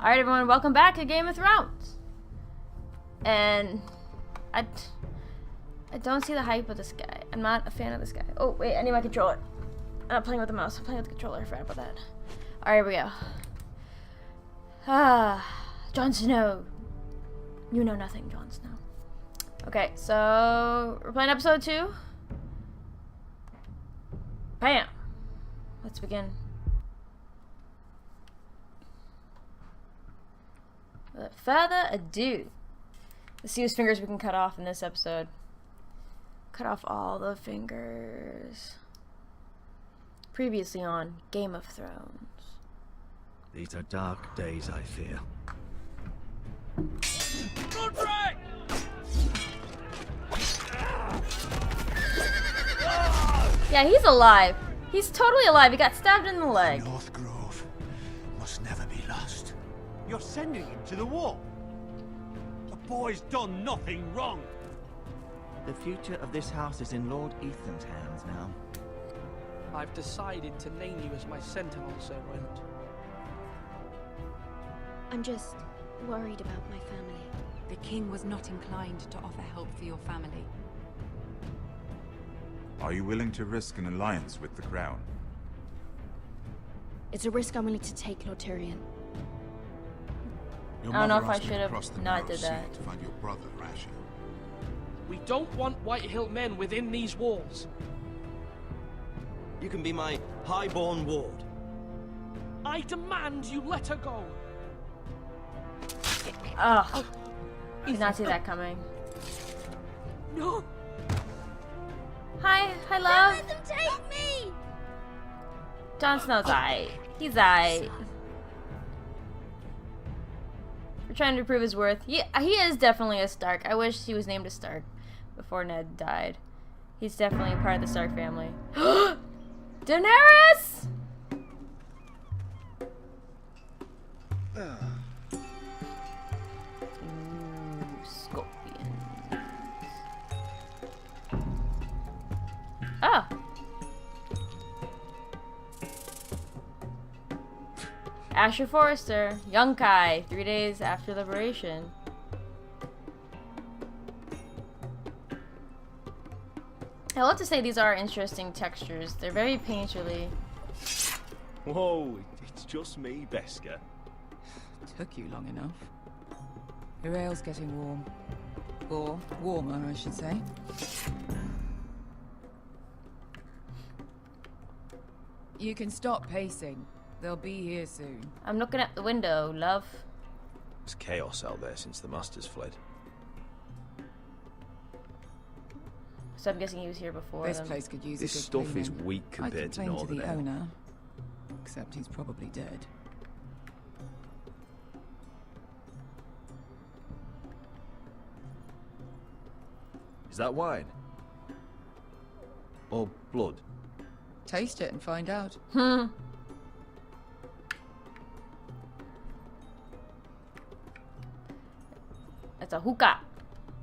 Alright everyone, welcome back to Game of Thrones. And I don't see the hype of this guy. I'm not a fan of this guy. Oh wait, I need my controller. I'm not playing with the mouse, I'm playing with the controller. I forgot about that. Alright, here we go. Jon Snow. You know nothing, Jon Snow. Okay, so we're playing episode 2. Bam! Let's begin. Without further ado, let's see whose fingers we can cut off in this episode. Cut off all the fingers. Previously on Game of Thrones. These are dark days, I fear. Yeah, he's alive. He's totally alive. He got stabbed in the leg. North Grove must never be lost. You're sending him to the war. The boy's done nothing wrong. The future of this house is in Lord Ethan's hands now. I've decided to name you as my sentinel, Sir Rent. I'm just worried about my family. The king was not inclined to offer help for your family. Are you willing to risk an alliance with the crown? It's a risk I'm willing to take, Lord Tyrion. Your I don't know mother if I asked me should to have cross the not narrow did sea that. to find your brother, Rasha. We don't want Whitehill men within these walls. You can be my highborn ward. I demand you let her go. Ugh. Did not see that coming. No. Hi, love. Let them take me! Jon Snow's aight. He's aight. We're trying to prove his worth. He is definitely a Stark. I wish he was named a Stark before Ned died. He's definitely part of the Stark family. Daenerys! Ooh, scorpions. Ah! Asher Forrester, Yunkai, 3 days after liberation. I love to say these are interesting textures. They're very painterly. Whoa, it's just me, Beska. Took you long enough. Your ale's getting warm. Or warmer, I should say. You can stop pacing. They'll be here soon. I'm looking at the window, love. There's chaos out there since the Masters fled. So I'm guessing he was here before This them. place could use This a good stuff is cleaning. weak I compared to complained to Northern the Ale. owner, except he's probably dead. Is that wine? Or blood? Taste it and find out. It's a hookah.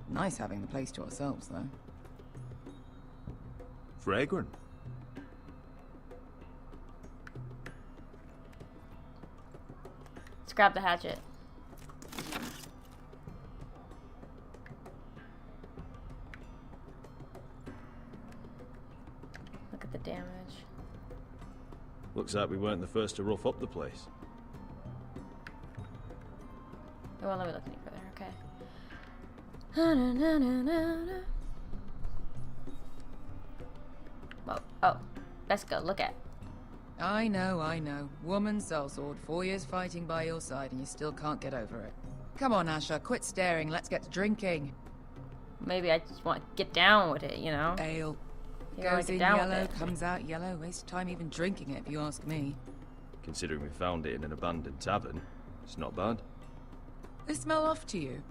Nice having the place to ourselves, though. Fragrant. Let's grab the hatchet. Look at the damage. Looks like we weren't the first to rough up the place. It won't let me look any further, okay. Oh, let's go, look at. I know. Woman sellsword, 4 years fighting by your side and you still can't get over it. Come on, Asher, quit staring. Let's get to drinking. Maybe I just want to get down with it, you know? Ale. You wanna Goes get in down with yellow, it. comes out yellow. Waste of time even drinking it, if you ask me. Considering we found it in an abandoned tavern, it's not bad. They smell off to you.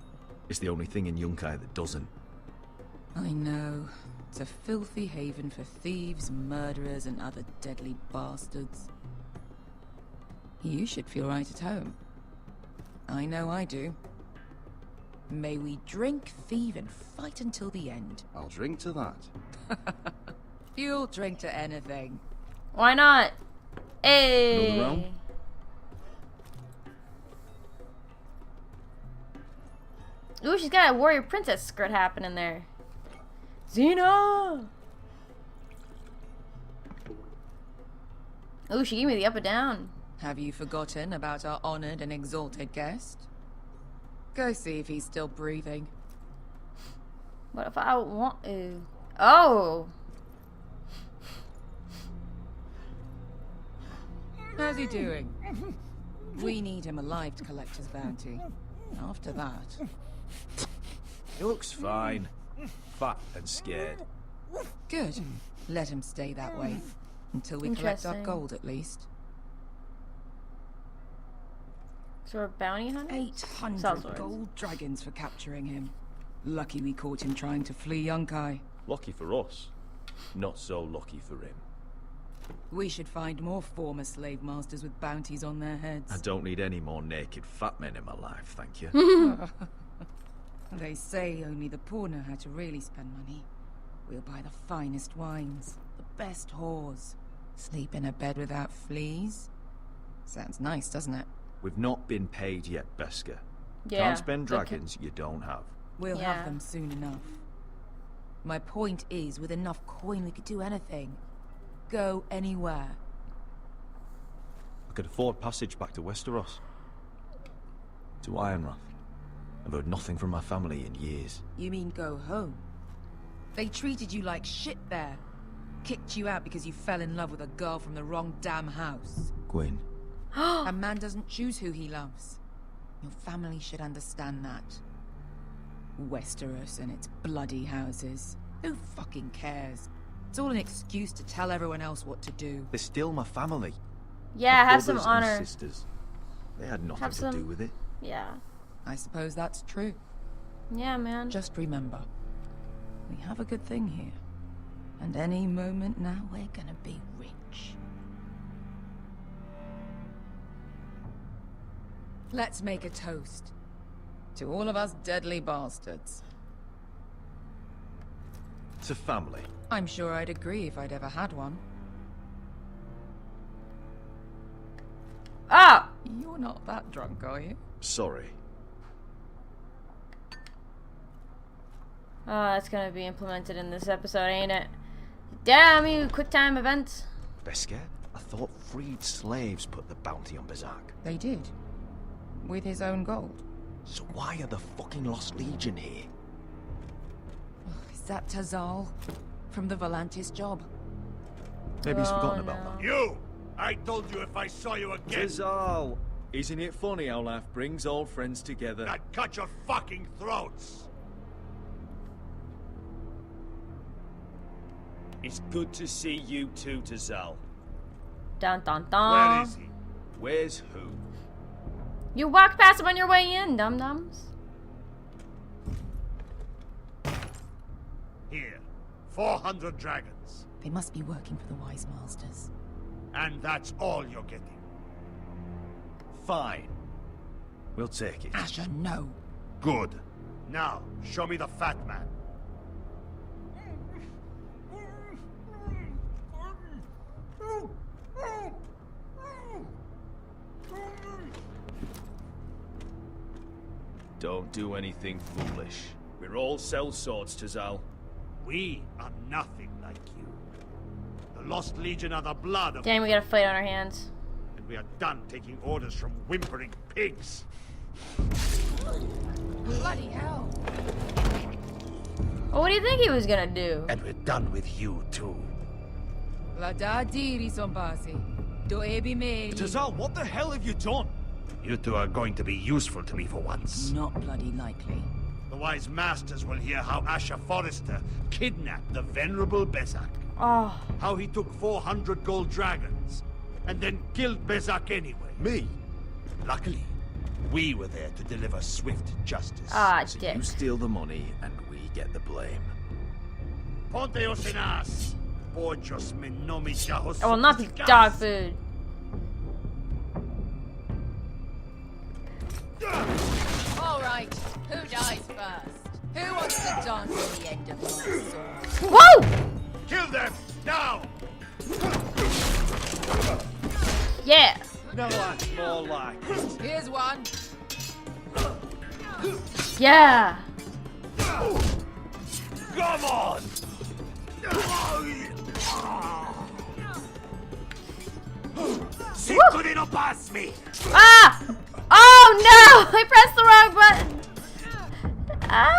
It's the only thing in Yunkai that doesn't. I know. It's a filthy haven for thieves, murderers, and other deadly bastards. You should feel right at home. I know I do. May we drink, thieve, and fight until the end. I'll drink to that. You'll drink to anything. Why not? Hey. Another round? Ooh, she's got a warrior princess skirt happening there. Xena! Ooh, she gave me the up and down. Have you forgotten about our honored and exalted guest? Go see if he's still breathing. What if I want to? Oh! How's he doing? We need him alive to collect his bounty. After that... He looks fine. Fat and scared. Good. Let him stay that way. Until we collect our Interesting. gold, at least. So we're a bounty hunter? 800 Salswords. gold dragons for capturing him. Lucky we caught him trying to flee Yunkai. Lucky for us. Not so lucky for him. We should find more former slave masters with bounties on their heads. I don't need any more naked fat men in my life, thank you. They say only the poor know how to really spend money. We'll buy the finest wines, the best whores, sleep in a bed without fleas. Sounds nice, doesn't it? We've not been paid yet, Beska. Yeah. Can't spend dragons you don't have. We'll Yeah. have them soon enough. My point is, with enough coin we could do anything. Go anywhere. I could afford passage back to Westeros. To Ironrath. I've heard nothing from my family in years. You mean go home? They treated you like shit there. Kicked you out because you fell in love with a girl from the wrong damn house. Gwyn. A man doesn't choose who he loves. Your family should understand that. Westeros and its bloody houses. Who fucking cares? It's all an excuse to tell everyone else what to do. They're still my family. Yeah, My have some brothers and honor. sisters. They had nothing Have to some- do with it. Yeah. I suppose that's true. Yeah, man. Just remember, we have a good thing here. And any moment now, we're gonna be rich. Let's make a toast. To all of us deadly bastards. To family. I'm sure I'd agree if I'd ever had one. Oh! You're not that drunk, are you? Sorry. Oh, that's gonna be implemented in this episode, ain't it? Damn you, quick time events. Beska, I thought freed slaves put the bounty on Berserk. They did. With his own gold. So why are the fucking Lost Legion here? Is that Tazal? From the Volantis job? Maybe he's Oh, forgotten about no. that. You! I told you if I saw you again, Tizal! Isn't it funny how life brings old friends together? I'd cut your fucking throats! It's good to see you too, Tazal. Dun dun dun. Where is he? Where's who? You walked past him on your way in, dum-dums. Here. 400 dragons. They must be working for the Wise Masters. And that's all you're getting. Fine. We'll take it. Asher, no. Good. Now, show me the fat man. Don't do anything foolish. We're all sellswords, Tazal. We are nothing like you. The Lost Legion are the blood of... Damn, we got a fight on our hands. And we are done taking orders from whimpering pigs. Bloody hell. Well, what do you think he was gonna do? And we're done with you, too. La da diri sompasi. Do ebi me. Tazal, what the hell have you done? You two are going to be useful to me for once. Not bloody likely. The Wise Masters will hear how Asher Forrester kidnapped the venerable Besak. Oh, How he took 400 gold dragons, and then killed Besak anyway. Me? Luckily, we were there to deliver swift justice. ah, So dick. you steal the money and we get the blame. Ponteos en as. Porchos me nomi jahos. I will not be dog food. All right, who dies first? Who wants to dance at the end of my sword? Whoa! Kill them now! Yeah. No, that's more like it. Here's one. Yeah. Come on! Si couldn't pass me! Ah! Oh no! I pressed the wrong button. Ah!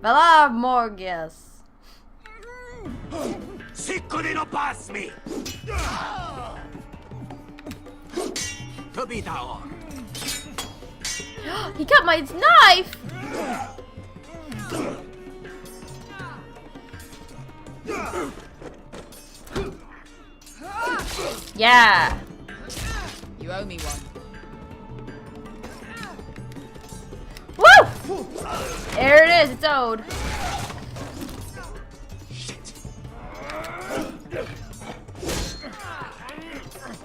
Bella Morgus. Si couldn't pass me! To be down. He cut my knife. Yeah. You owe me one. Woo! There it is. It's owed.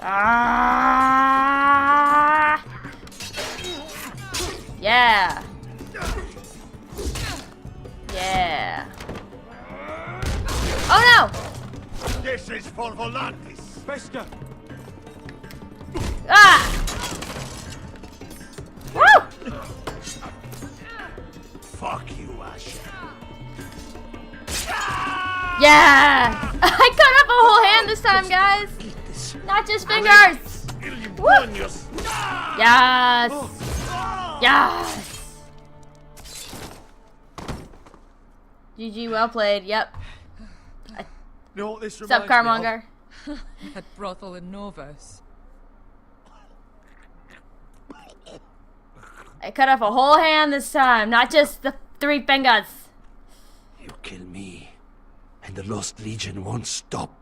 Ah! Yeah. Yeah. Oh no! This is for Volantis. Bester! Ah! Woo! Fuck you, Asher. Yeah! I cut up a whole hand this time, guys. Not just fingers. Woo! Yes. Yes. GG, well played. Yep. You know what this What's up, reminds me Carmonger? That brothel in Norvos. I cut off a whole hand this time, not just the 3 fingers. You kill me, and the Lost Legion won't stop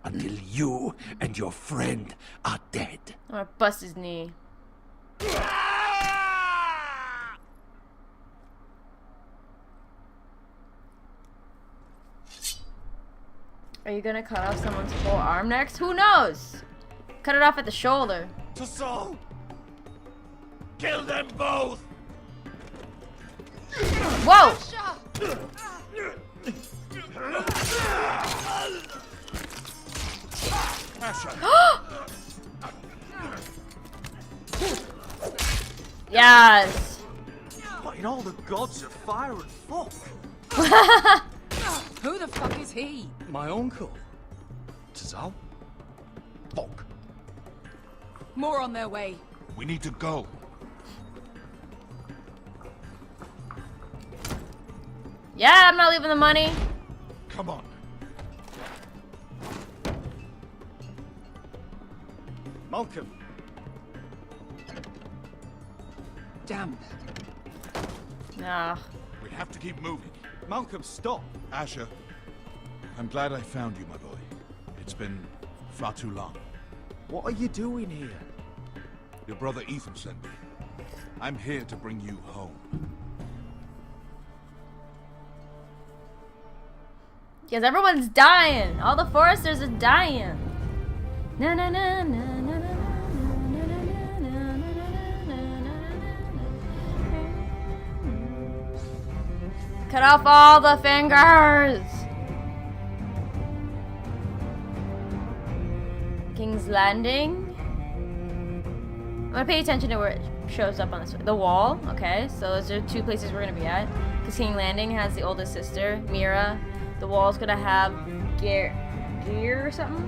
until you and your friend are dead. I'm gonna bust his knee. Are you gonna cut off someone's whole arm next? Who knows? Cut it off at the shoulder. To Saul! Kill them both! Whoa! Yes! What in all the gods of fire and fuck? Who the fuck is he? My uncle. Tazal? Fuck. More on their way. We need to go. Yeah, I'm not leaving the money. Come on. Malcolm. Damn. Nah. We have to keep moving. Malcolm, stop. Asher, I'm glad I found you, my boy. It's been far too long. What are you doing here? Your brother Ethan sent me. I'm here to bring you home. Because everyone's dying. All the Forresters are dying. Na na na na na na. Cut off all the fingers. King's Landing. I'm gonna pay attention to where it shows up on this. The wall. Okay, so those are 2 places we're gonna be at. Because King's Landing has the oldest sister, Mira. The wall's gonna have gear or something.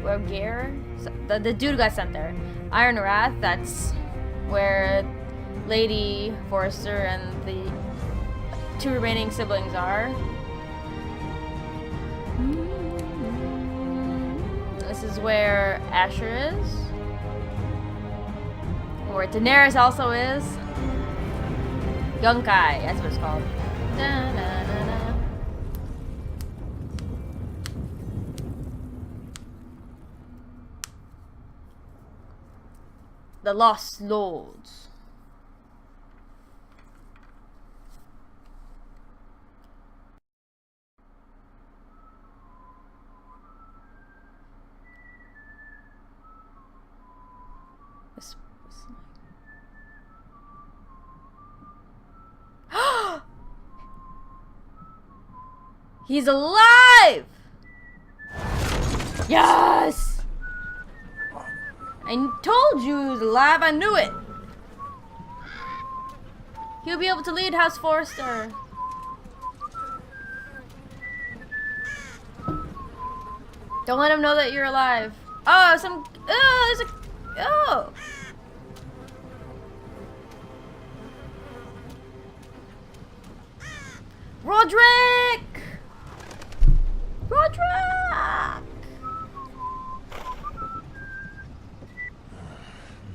Well, gear. So, the dude got sent there. Iron Wrath. That's where Lady Forrester and the 2 remaining siblings are. This is where Asher is. Where Daenerys also is. Yunkai, that's what it's called. Da, da, da, da. The Lost Lords. He's alive! Yes! I told you he was alive. I knew it. He'll be able to lead House Forrester. Don't let him know that you're alive. Oh, there's a, oh. Roderick! Roderick!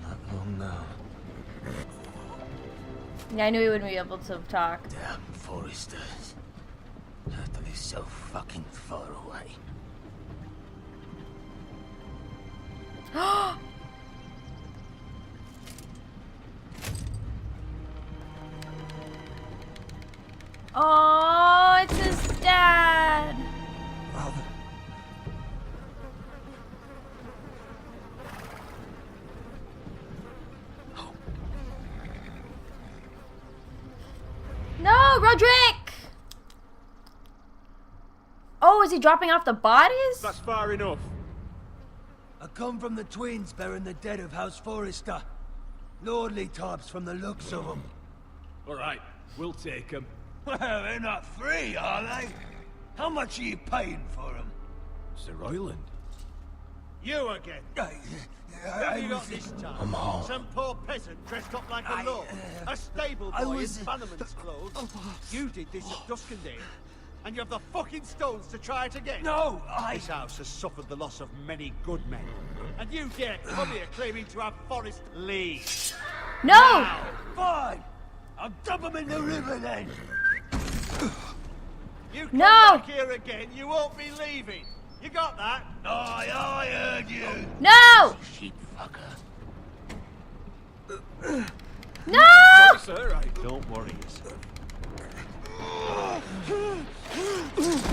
Not long now. Yeah, I knew he wouldn't be able to talk. Damn Forresters. Telltale is so fucking far away. Oh, it's his dad. Father. No, Roderick! Oh, is he dropping off the bodies? That's far enough. I come from the twins bearing the dead of House Forrester. Lordly types from the looks of them. All right, we'll take them. Well, they're not free, are they? How much are you paying for them? Sir Royland. You again. What have you got this time? I'm home. Some poor peasant dressed up like a lord. A stable boy in bannerman's clothes. You did this at Duskendale. And you have the fucking stones to try it again? No, This house has suffered the loss of many good men. And you dare come here claiming to have Forest lead. No! Fine! I'll dump them in the river then! You come No! back here again, you won't be leaving. You got that? Aye, I heard you! No! Sheep fucker. No! Sir, don't worry yourself.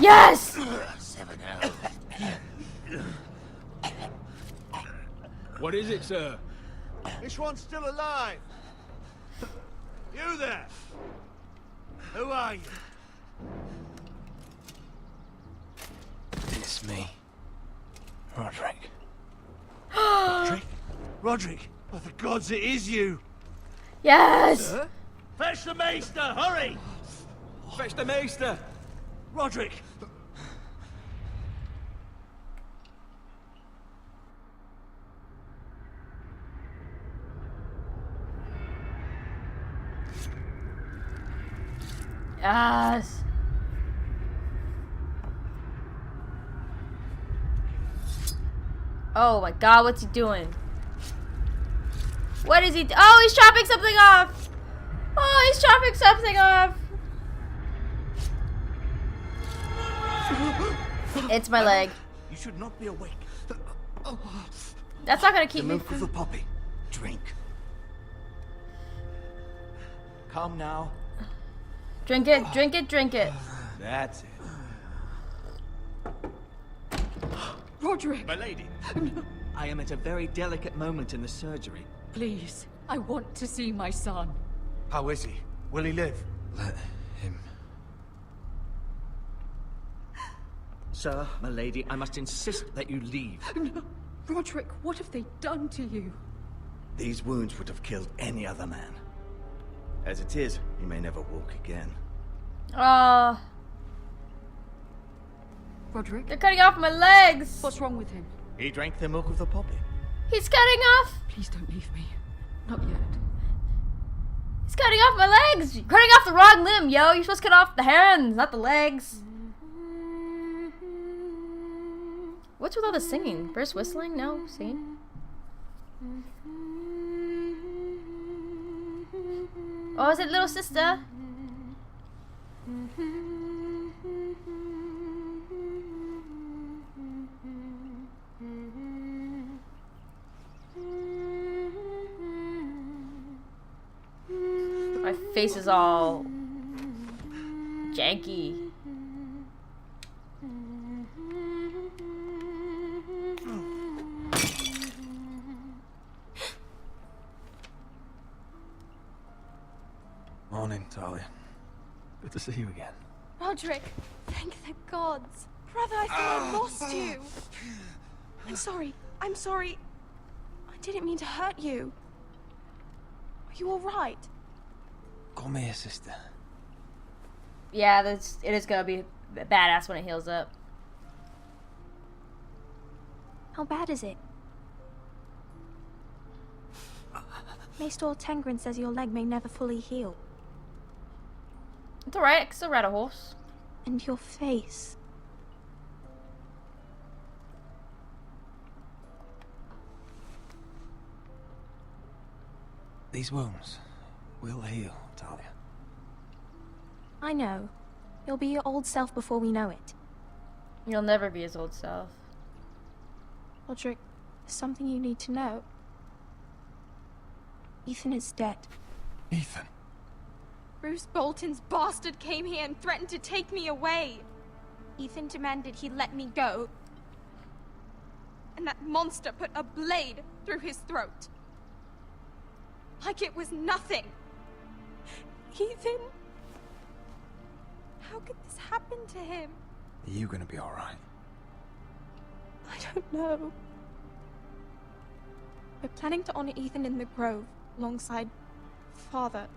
Yes! 7 hours. What is it, sir? This one's still alive. You there? Who are you? It's me. Roderick. Roderick? Roderick? Oh, the gods, it is you. Yes! Fetch the maester, hurry! Fetch the maester! Roderick! Yes! Oh my god, what's he doing? What is he? Oh, he's chopping something off! Oh, he's chopping something off! It's my leg. You should not be awake. That's not gonna keep The me milk of the poppy. Drink. Come now. Drink it, drink it, drink it. That's it. Roderick! My lady. I am at a very delicate moment in the surgery. Please, I want to see my son. How is he? Will he live? Let him. Sir, my lady, I must insist that you leave. No. Roderick, what have they done to you? These wounds would have killed any other man. As it is, he may never walk again. Roderick? They're cutting off my legs! What's wrong with him? He drank the milk of the poppy. He's cutting off! Please don't leave me. Not yet. He's cutting off my legs! You're cutting off the wrong limb, yo! You're supposed to cut off the hands, not the legs. What's with all the singing? First whistling? No, singing. Oh, is it little sister? My face is all janky. Morning, Talia. Good to see you again. Roderick, thank the gods. Brother, I thought I lost you. I'm sorry. I'm sorry. I'm didn't mean to hurt you. Are you alright? Come here, sister. Yeah, it is gonna be badass when it heals up. How bad is it? Maester Tengrin says your leg may never fully heal. It's alright, I can still ride a horse. And your face. These wounds will heal, Talia. I know. You'll be your old self before we know it. You'll never be his old self. Roderick, there's something you need to know. Ethan is dead. Ethan? Bruce Bolton's bastard came here and threatened to take me away. Ethan demanded he let me go. And that monster put a blade through his throat. Like it was nothing. Ethan? How could this happen to him? Are you gonna be alright? I don't know. We're planning to honor Ethan in the Grove, alongside Father.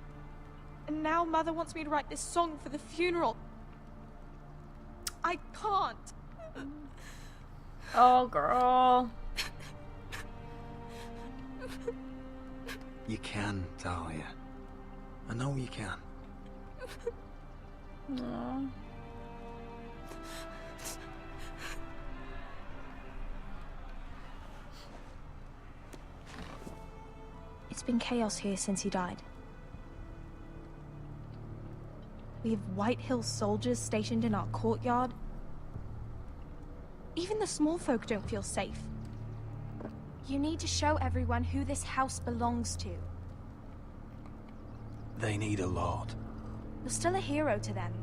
And now Mother wants me to write this song for the funeral. I can't. Oh, girl. You can, Talia. I know you can. Aww. It's been chaos here since he died. We have White Hill soldiers stationed in our courtyard. Even the small folk don't feel safe. You need to show everyone who this house belongs to. They need a lord. You're still a hero to them.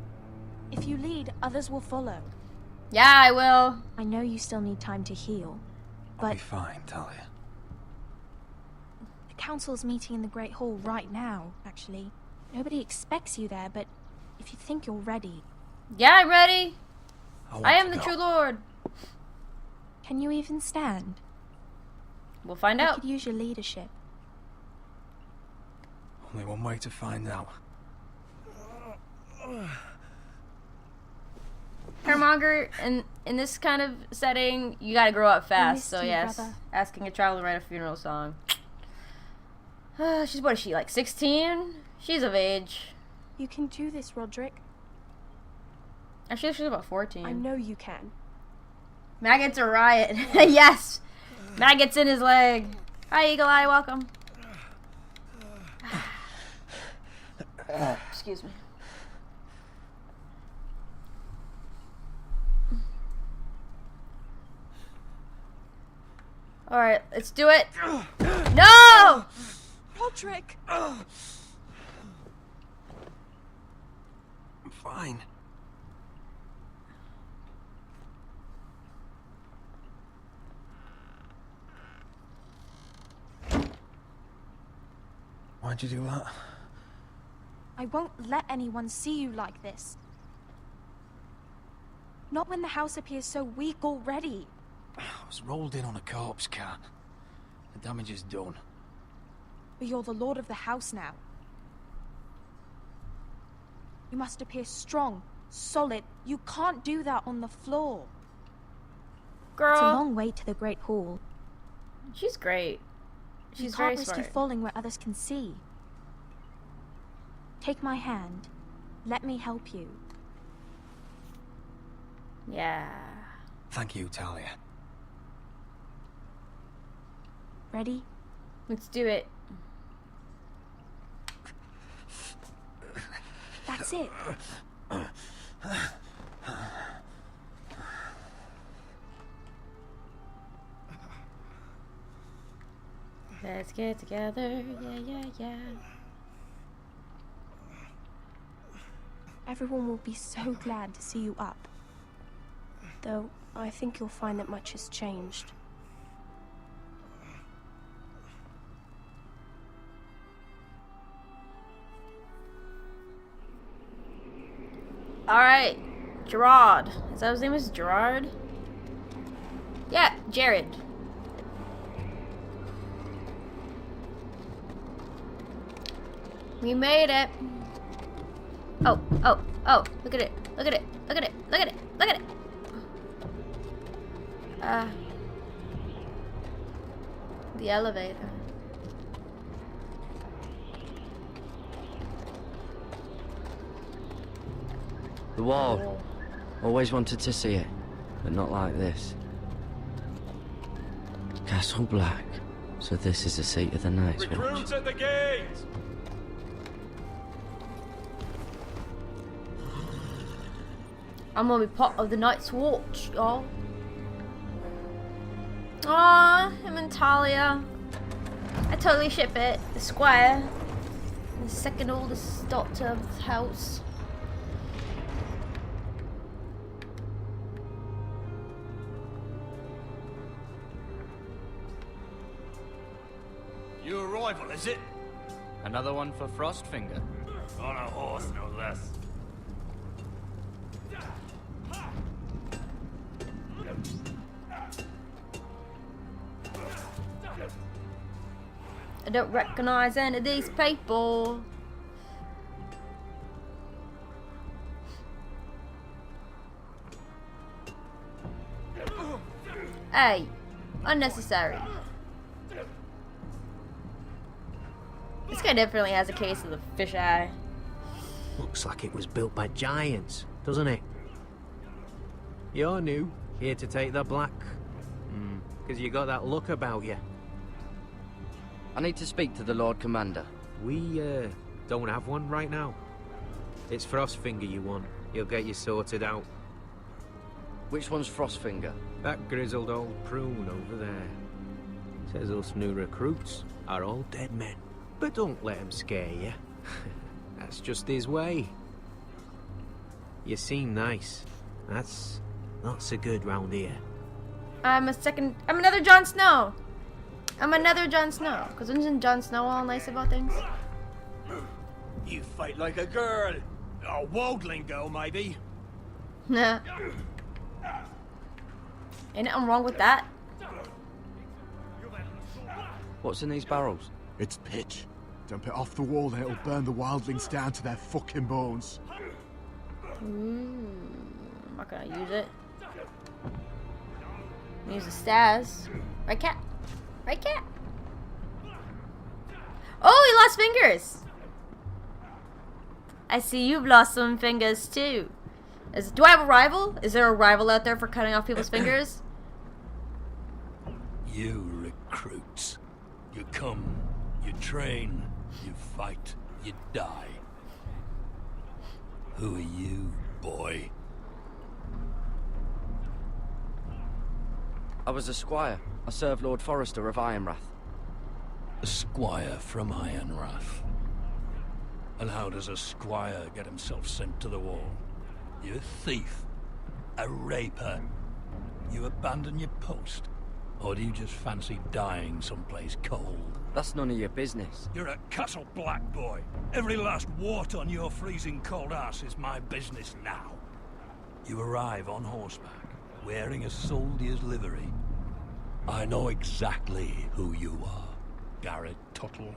If you lead, others will follow. Yeah, I will. I know you still need time to heal, I'll but be fine, Talia. the council's meeting in the Great Hall right now, actually. Nobody expects you there, but if you think you're ready... Yeah, I'm ready. want I am to the go. true lord. Can you even stand? We'll find I out. could use your leadership. Only one way to find out. Hairmonger, in this kind of setting, you gotta grow up fast. missed So you, yes, brother. asking a child to write a funeral song. She's what is she, like 16? She's of age. You can do this, Roderick. Actually, she's about 14. I know you can. Maggots are riot. Yes! Maggots in his leg. Hi, Eagle Eye, welcome. Excuse me. Alright, let's do it. No! Roderick! I'm fine. Why'd you do that? I won't let anyone see you like this. Not when the house appears so weak already. I was rolled in on a corpse cart. The damage is done. But you're the lord of the house now. You must appear strong, solid. You can't do that on the floor. Girl. It's a long way to the Great Hall. She's great. She's you very can't risk smart. you falling where others can see. Take my hand. Let me help you. Yeah. Thank you, Talia. Ready? Let's do it. That's it. Let's get together. Yeah, yeah, yeah. Everyone will be so glad to see you up. Though, I think you'll find that much has changed. Alright. Gerard. Is that his name is Gerard? Yeah, Jared. We made it. Oh, oh, oh, look at it. Look at it. Look at it. Look at it. Look at it. The elevator. The wall. Always wanted to see it, but not like this. Castle Black. So this is the seat of the Night's Watch. Recruits at the gate! I'm gonna be part of the Night's Watch, y'all. Aww, him and Talia. I totally ship it. The Squire. The second oldest daughter of the house. New arrival, is it? Another one for Frostfinger. On a horse, no less. I don't recognize any of these people. Hey, unnecessary. This guy definitely has a case of the fish eye. Looks like it was built by giants, doesn't it? You're new, here to take the black. Because you got that look about you. I need to speak to the Lord Commander. We, don't have one right now. It's Frostfinger you want. He'll get you sorted out. Which one's Frostfinger? That grizzled old prune over there. Says us new recruits are all dead men. But don't let him scare you. That's just his way. You seem nice. That's not so good round here. I'm another Jon Snow. I'm another Jon Snow. Because isn't Jon Snow all nice about things? You fight like a girl. A wildling girl, maybe. Nah. Ain't nothing wrong with that. What's in these barrels? It's pitch. Dump it off the wall and it'll burn the wildlings down to their fucking bones. I'm not gonna use it. Use the stairs. Right, cat? Right, cat? Oh, he lost fingers! I see you've lost some fingers too. Do I have a rival? Is there a rival out there for cutting off people's fingers? You recruits. You come, you train, you fight, you die. Who are you, boy? I was a squire. I served Lord Forrester of Ironrath. A squire from Ironrath. And how does a squire get himself sent to the wall? You a thief? A raper? You abandon your post? Or do you just fancy dying someplace cold? That's none of your business. You're a Castle Black boy. Every last wart on your freezing cold ass is my business now. You arrive on horseback, wearing a soldier's livery. I know exactly who you are, Garrett Tuttle.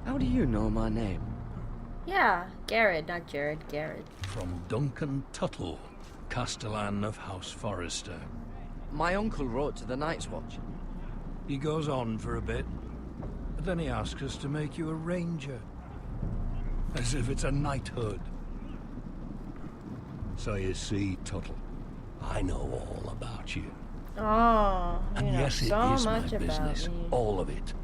How do you know my name? Yeah, Garrett, not Jared, Garrett. From Duncan Tuttle, Castellan of House Forrester. My uncle wrote to the Night's Watch. He goes on for a bit, but then he asks us to make you a ranger. As if it's a knighthood. So you see, Tuttle, I know all about you. Oh, you and know yes, it so is my much about business, me. all of it.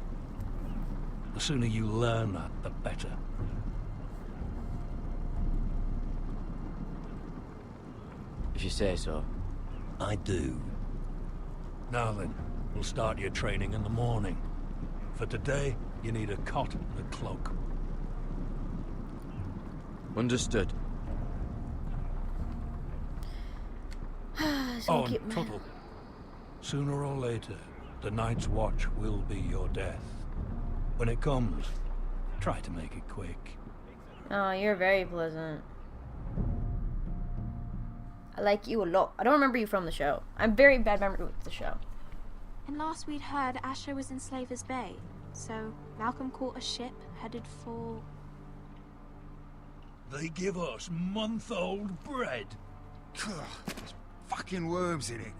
The sooner you learn that, the better. If you say so. I do. Now then, we'll start your training in the morning. For today, you need a cot and a cloak. Understood. Oh, and Tuttle. Sooner or later, the Night's Watch will be your death. When it comes, try to make it quick. Oh, you're very pleasant. I like you a lot. I don't remember you from the show. I'm very bad memory with the show. And last we'd heard, Asher was in Slaver's Bay. So Malcolm caught a ship headed for... They give us month-old bread. There's fucking worms in it.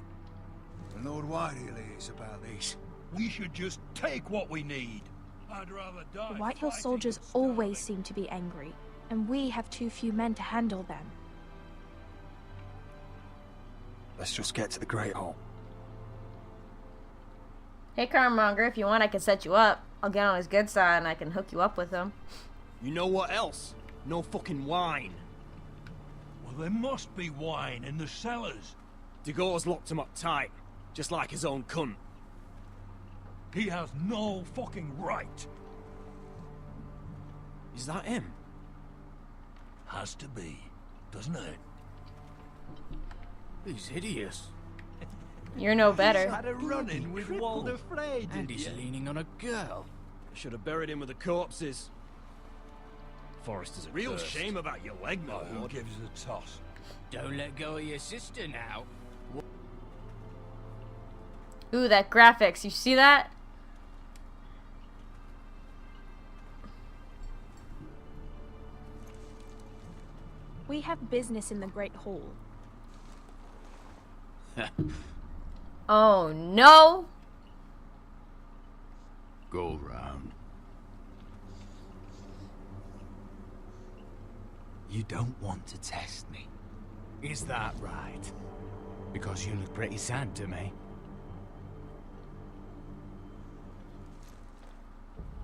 And Lord Whitehill is about this. We should just take what we need. I'd rather die. The Whitehill soldiers always seem to be angry, and we have too few men to handle them. Let's just get to the Great Hall. Hey, Carmonger, if you want, I can set you up. I'll get on his good side and I can hook you up with him. You know what else? No fucking wine. Well, there must be wine in the cellars. Degor's locked him up tight, just like his own cunt. He has no fucking right. Is that him? Has to be, doesn't it? He's hideous. You're no better. He's had a run-in with Walder Frey, And he's leaning on a girl. Should have buried him with the corpses. Forrester's a real cursed. shame about your leg, my Who lord. gives a toss? Don't let go of your sister now. Ooh, that graphics. You see that? We have business in the Great Hall. Oh, no. Go round. You don't want to test me. Is that right? Because you look pretty sad to me.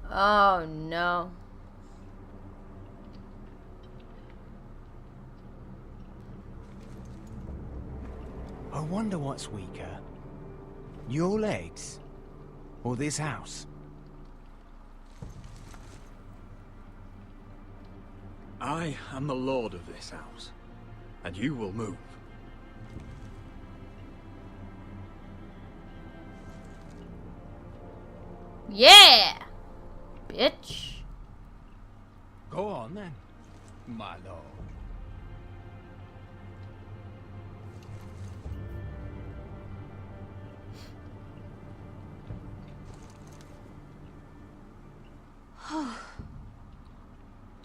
Oh, no. I wonder what's weaker. Your legs? Or this house? I am the lord of this house, and you will move. Yeah! Bitch. Go on then, my lord.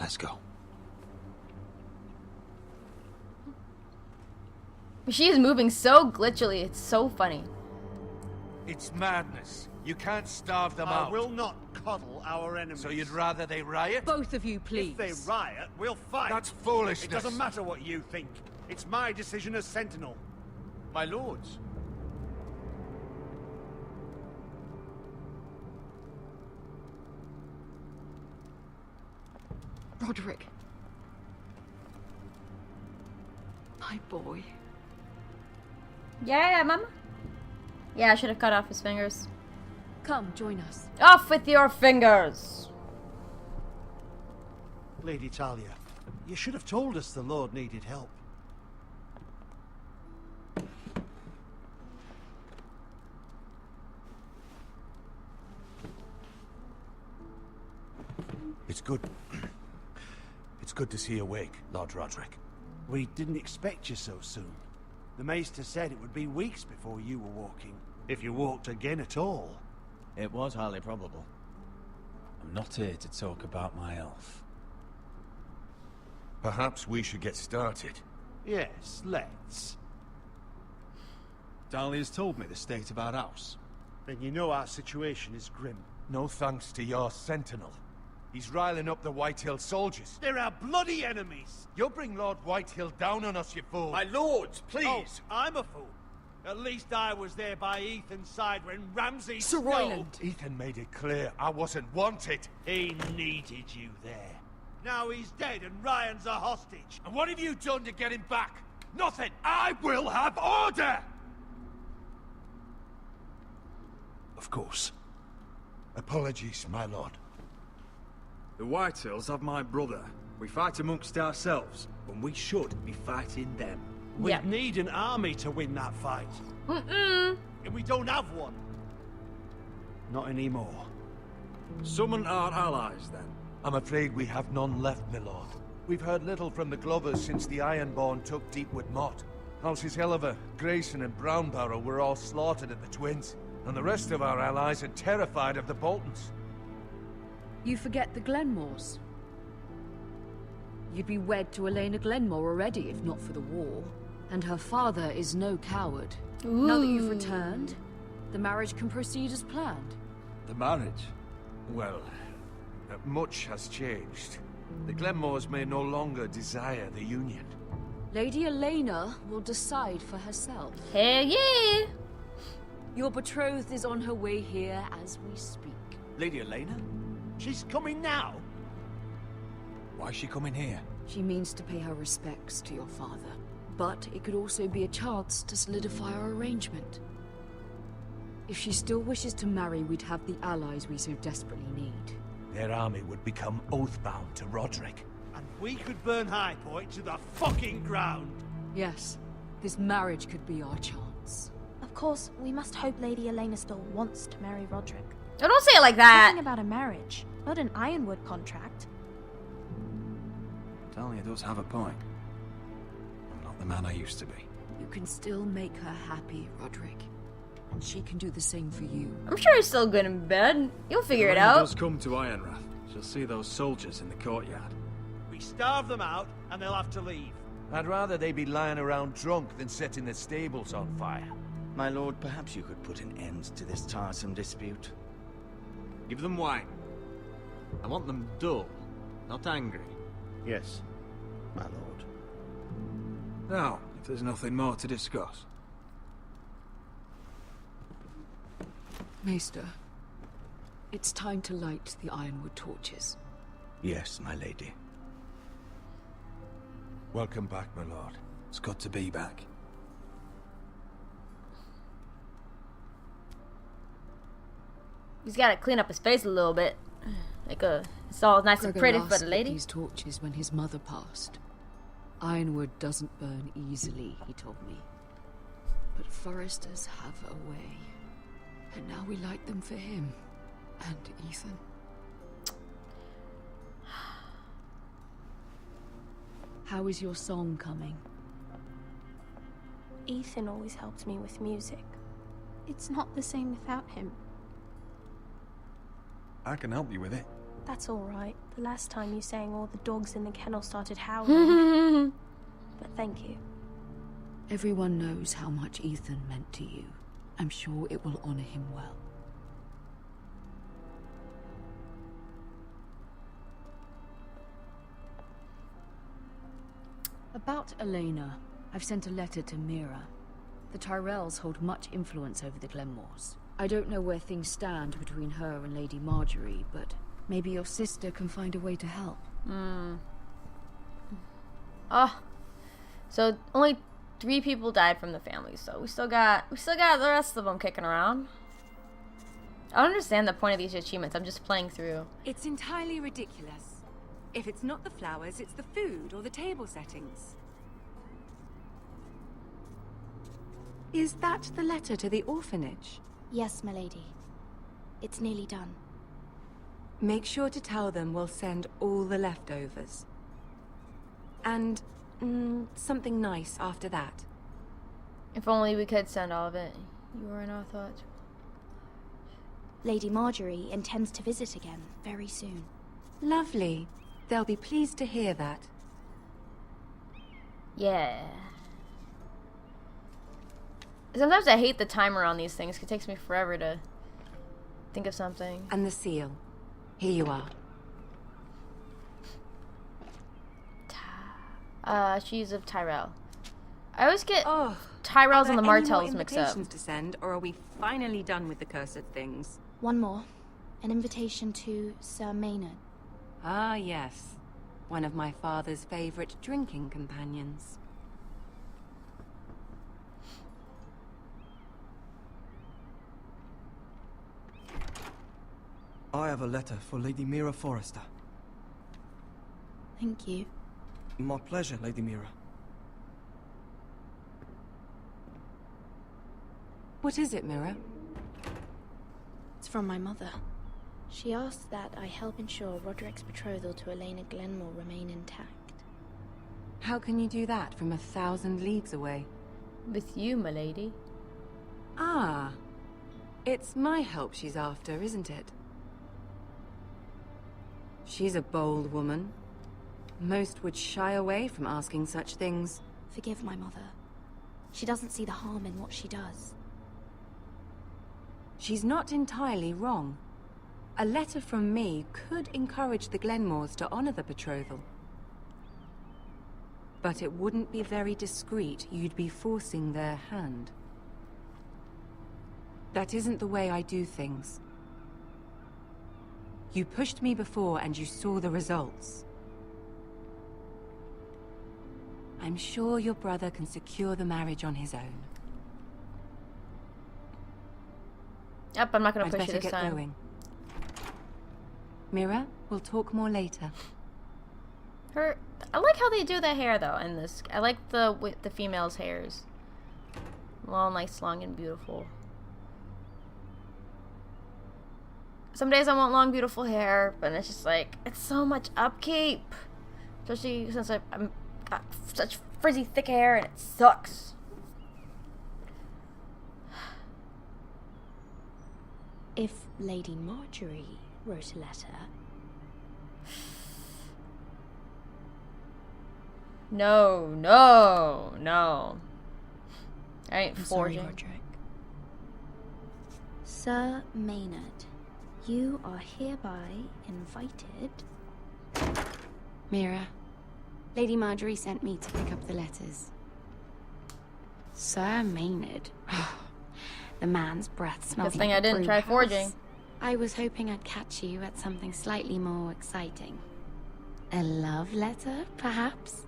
Let's go. She is moving so glitchily. It's so funny. It's madness. You can't starve them I out. will not coddle our enemies. So you'd rather they riot? Both of you, please. If they riot, we'll fight. That's foolishness. It doesn't matter what you think. It's my decision as Sentinel. My lords. Roderick. My boy. Yeah, mama. Yeah, I should have cut off his fingers. Come, join us. Off with your fingers! Lady Talia, you should have told us the Lord needed help. It's good. It's good to see you awake, Lord Roderick. We didn't expect you so soon. The Maester said it would be weeks before you were walking, if you walked again at all. It was highly probable. I'm not here to talk about my elf. Perhaps we should get started. Yes, let's. Dahlia's told me the state of our house. Then you know our situation is grim. No thanks to your sentinel. He's riling up the Whitehill soldiers. They're our bloody enemies! You'll bring Lord Whitehill down on us, you fool! My lords, please! Oh, I'm a fool. At least I was there by Ethan's side when Ramsay... Sir Royland! Ethan made it clear I wasn't wanted. He needed you there. Now he's dead and Ryan's a hostage. And what have you done to get him back? Nothing! I will have order! Of course. Apologies, my lord. The Whitehills have my brother. We fight amongst ourselves, when we should be fighting them. We'd need an army to win that fight. Mm-mm. And we don't have one. Not anymore. Summon our allies, then. I'm afraid we have none left, my lord. We've heard little from the Glovers since the Ironborn took Deepwood Motte. Halsey's Helliver, Grayson and Brownbarrow were all slaughtered at the Twins, and the rest of our allies are terrified of the Boltons. You forget the Glenmores. You'd be wed to Elena Glenmore already if not for the war. And her father is no coward. Now that you've returned, the marriage can proceed as planned. The marriage? Well, much has changed. The Glenmores may no longer desire the union. Lady Elena will decide for herself. Hell yeah! Your betrothed is on her way here as we speak. Lady Elena? She's coming now? Why is she coming here? She means to pay her respects to your father. But it could also be a chance to solidify our arrangement. If she still wishes to marry, we'd have the allies we so desperately need. Their army would become oath-bound to Roderick. And we could burn High Point to the fucking ground. Yes, this marriage could be our chance. Of course, we must hope Lady Elena still wants to marry Roderick. Oh, don't say it like that. Talking about a marriage, not an Ironwood contract. Talia does have a point. I'm not the man I used to be. You can still make her happy, Roderick. And she can do the same for you. I'm sure he's still good in bed. You'll figure it When he out. does come to Ironrath, she'll see those soldiers in the courtyard. We starve them out, and they'll have to leave. I'd rather they be lying around drunk than setting the stables on fire. My lord, perhaps you could put an end to this tiresome dispute. Give them wine. I want them dull, not angry. Yes, my lord. Now, if there's nothing more to discuss. Maester, it's time to light the Ironwood torches. Yes, my lady. Welcome back, my lord. It's good to be back. He's got to clean up his face a little bit. It's all nice and Gregor pretty last for the lit lady. these torches when his mother passed. Ironwood doesn't burn easily, he told me. But Forresters have a way. And now we light them for him. And Ethan. How is your song coming? Ethan always helps me with music. It's not the same without him. I can help you with it. That's all right. The last time you sang, all the dogs in the kennel started howling. But thank you. Everyone knows how much Ethan meant to you. I'm sure it will honor him well. About Elena, I've sent a letter to Mira. The Tyrells hold much influence over the Glenmores. I don't know where things stand between her and Lady Marjorie, but maybe your sister can find a way to help. Oh, so only 3 people died from the family, so we still got the rest of them kicking around. I don't understand the point of these achievements. I'm just playing through. It's entirely ridiculous. If it's not the flowers, it's the food or the table settings. Is that the letter to the orphanage? Yes, my lady. It's nearly done. Make sure to tell them we'll send all the leftovers. And something nice after that. If only we could send all of it. You were in our thoughts. Lady Marjorie intends to visit again very soon. Lovely. They'll be pleased to hear that. Yeah. Sometimes I hate the timer on these things. It takes me forever to think of something. And the seal. Here you are. She's of Tyrell. I always get Tyrells and the Martells mixed up. To send, or are we finally done with the cursed things? One more. An invitation to Sir Maynard. Ah, yes. One of my father's favorite drinking companions. I have a letter for Lady Mira Forrester. Thank you. My pleasure, Lady Mira. What is it, Mira? It's from my mother. She asked that I help ensure Roderick's betrothal to Elena Glenmore remain intact. How can you do that from 1,000 leagues away? With you, my lady. Ah. It's my help she's after, isn't it? She's a bold woman. Most would shy away from asking such things. Forgive my mother. She doesn't see the harm in what she does. She's not entirely wrong. A letter from me could encourage the Glenmores to honor the betrothal. But it wouldn't be very discreet. You'd be forcing their hand. That isn't the way I do things. You pushed me before and you saw the results. I'm sure your brother can secure the marriage on his own. Yep, I'm not gonna I'd push you better this get time. going. Mira, we'll talk more later. I like how they do the hair though in this. I like the female's hairs. All nice, long, and beautiful. Some days I want long, beautiful hair, but it's just like it's so much upkeep. Especially since I'm got such frizzy, thick hair, and it sucks. If Lady Marjorie wrote a letter... No, no, no. I ain't I'm sorry, forging. Roderick. Sir Maynard, you are hereby invited... Mira, Lady Marjorie sent me to pick up the letters. Sir Maynard? The man's breath smells Good thing like I didn't try forging. I was hoping I'd catch you at something slightly more exciting. A love letter, perhaps?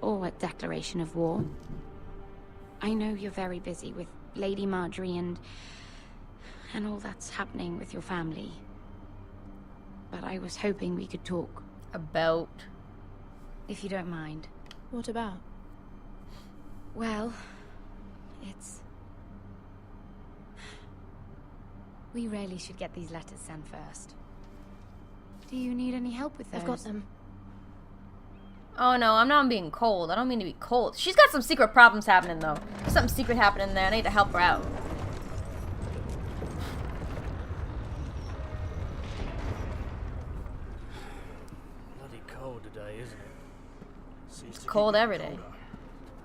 Or a declaration of war. I know you're very busy with Lady Marjorie and all that's happening with your family. But I was hoping we could talk. About? If you don't mind. What about? Well, it's... We really should get these letters sent first. Do you need any help with those? I've got them. Oh no, I'm not being cold. I don't mean to be cold. She's got some secret problems happening though. There's something secret happening there. I need to help her out. Bloody cold today, isn't it? It's cold every day.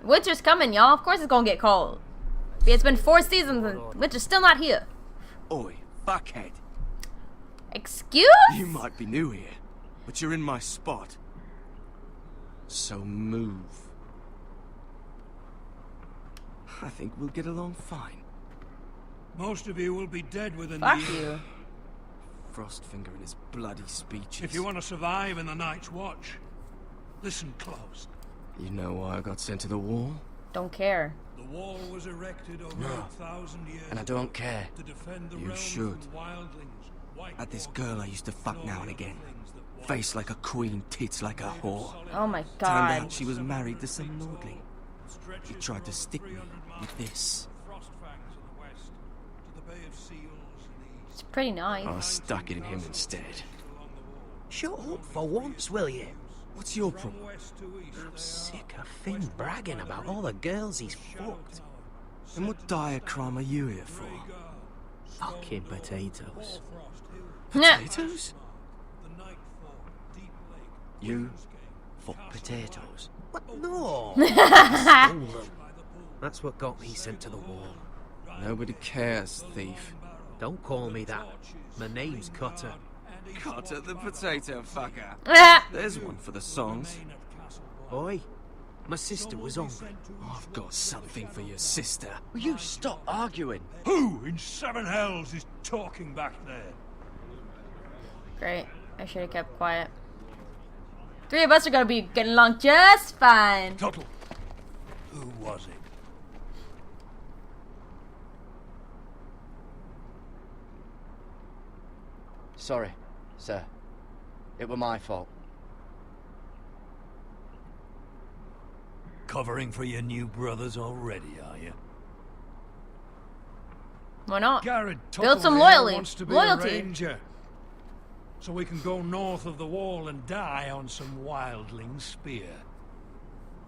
Winter's coming, y'all. Of course it's gonna get cold. It's been 4 seasons and winter's still not here. Oi, fuckhead. Excuse? You might be new here, but you're in my spot. So move. I think we'll get along fine. Most of you will be dead within Fuck the year. you. Frostfinger and his bloody speeches. If you want to survive in the Night's Watch, listen close. You know why I got sent to the wall? Don't care. The wall was erected over No. 1,000 years And I don't care. to defend the You realms should. from wildlings, white Had this girl I used to fuck now and again. Face like a queen, tits like a whore. Oh my Turned god. out she was married to some lordling. He tried to stick me with this. It's pretty nice. I stuck it in him instead. Shut up for once, will you? What's your problem? I'm sick of Finn bragging about all the girls he's fucked. And what dire crime are you here for? Fucking potatoes. Potatoes? You fuck potatoes? What? No! I stole them. That's what got me sent to the wall. Nobody cares, thief. Don't call me that. My name's Cutter. Cutter the potato fucker. There's one for the songs. Oi, my sister was hungry. I've got something for your sister. Will you stop arguing? Who in seven hells is talking back there? Great. I should have kept quiet. 3 of us are gonna be getting along just fine. Tuttle. Who was it? Sorry, sir. It were my fault. Covering for your new brothers already, are you? Why not? Garrett Build some Tuttle here loyalty. wants to be a Loyalty. ranger. So we can go north of the wall and die on some wildling spear.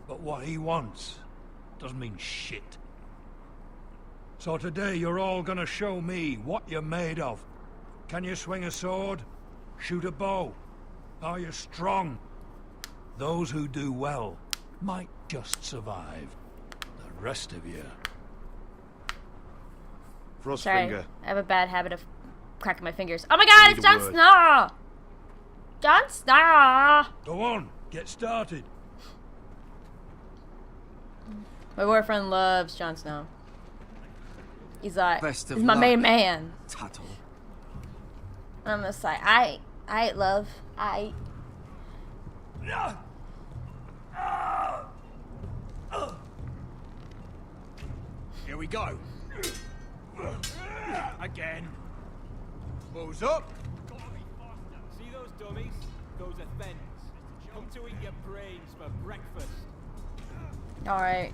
But what he wants doesn't mean shit. So today you're all gonna show me what you're made of. Can you swing a sword? Shoot a bow. Are you strong? Those who do well might just survive. The rest of you... Sorry, I have a bad habit of cracking my fingers. Oh my god, it's Jon Snow! Jon Snow! Go on, get started. My boyfriend loves Jon Snow. He's like, Best of he's my luck, main man. Tuttle. I'm just like, I love, Here we go. Again. Balls up. See those dummies? Those are Fens. Come to eat your brains for breakfast. Alright.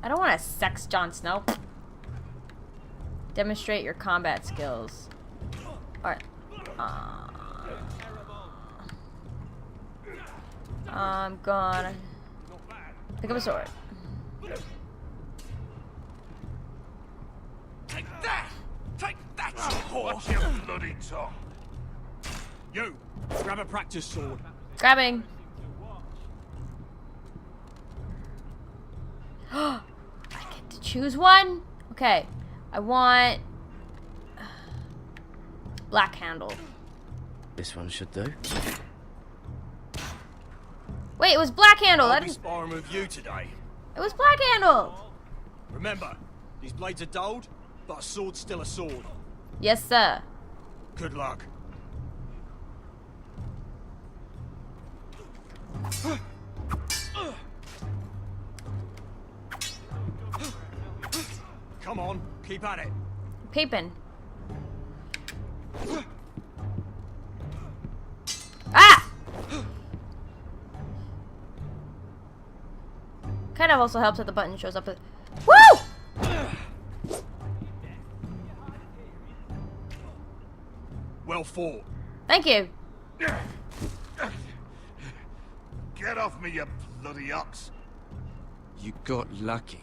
I don't want to sex Jon Snow. Demonstrate your combat skills. Alright. I'm gonna pick up a sword. Take that! Take that, you horse! Your bloody tongue! You! Grab a practice sword. Grabbing. I get to choose one? Okay. I want... black handle. This one should do. Wait, it was black handle. I'll be sparring with you today. It was black handle. Remember, these blades are dulled, but a sword's still a sword. Yes, sir. Good luck. Come on, keep at it. Peeping. Ah! Kind of also helps that the button shows up. Woo! Well fought. Thank you. Get off me, you bloody ox. You got lucky.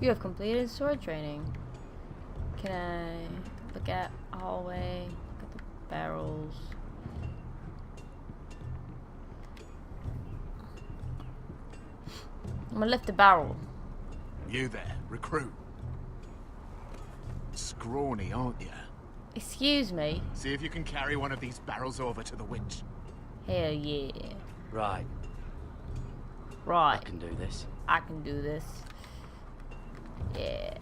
You have completed sword training. Can I look at hallway? Look at the barrels. I'm gonna lift the barrel. You there, recruit. Scrawny, aren't you? Excuse me. See if you can carry one of these barrels over to the winch. Hell yeah. Right. Right. I can do this. I can do this. Yeah.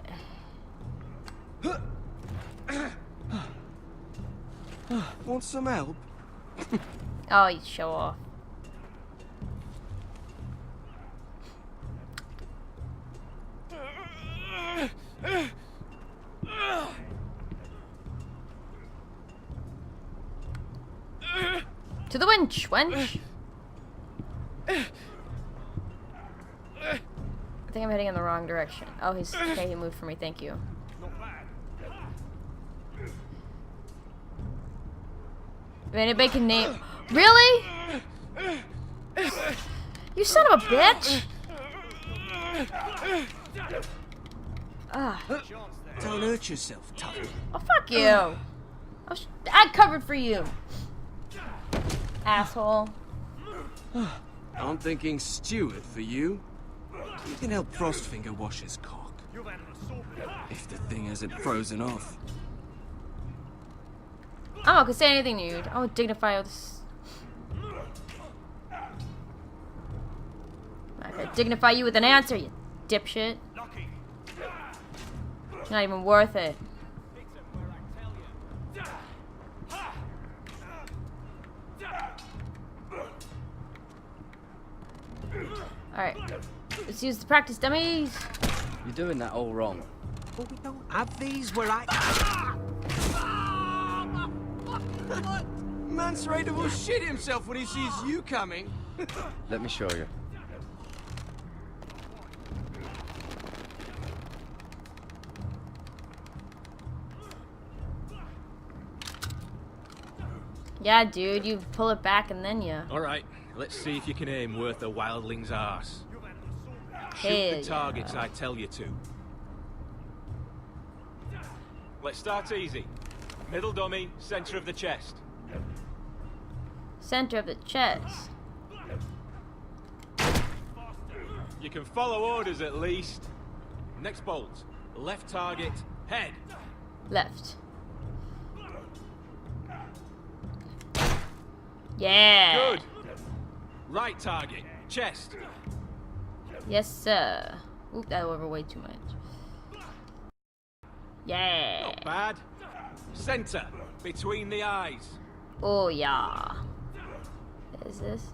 Want some help? Oh, you show off. To the winch, wench. I think I'm heading in the wrong direction. Oh, he's okay. He moved for me. Thank you. If anybody can name, really? You son of a bitch! Ah. Don't hurt yourself, Tuttle. Oh, fuck you! I covered for you, asshole. I'm thinking Stewart for you. You can help Frostfinger wash his cock. If the thing hasn't frozen off. I'm not gonna say anything to you. I'll dignify this. I'm not gonna dignify you with an answer, you dipshit. It's not even worth it. Alright. Let's use the practice dummies. You're doing that all wrong. But we don't have these where I... Man's ready to shit himself when he sees you coming. Let me show you. Yeah, dude, you pull it back and then you. Alright, let's see if you can aim worth a wildling's arse. Shoot Hell the targets yeah. I tell you to. Let's start easy. Middle dummy, center of the chest. Center of the chest. You can follow orders at least. Next bolt. Left target, head. Left. Yeah. Good. Right target, chest. Yes, sir. Oop, that over way too much. Yeah. Not bad. Center, between the eyes. Oh yeah. Is this?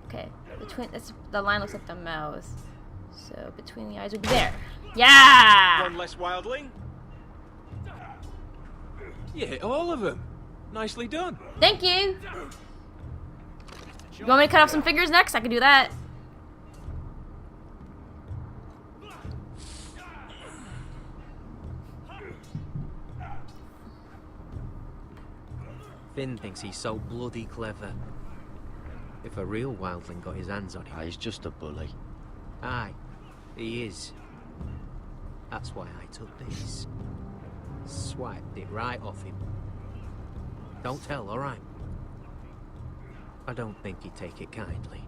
Okay. Between the line looks like the mouth. So between the eyes would be there. Yeah. One less wildling. You hit all of them. Nicely done. Thank you. You want me to cut off some fingers next? I can do that. Finn thinks he's so bloody clever. If a real wildling got his hands on him... He's just a bully. Aye, he is. That's why I took this. Swiped it right off him. Don't tell, alright? I don't think he'd take it kindly.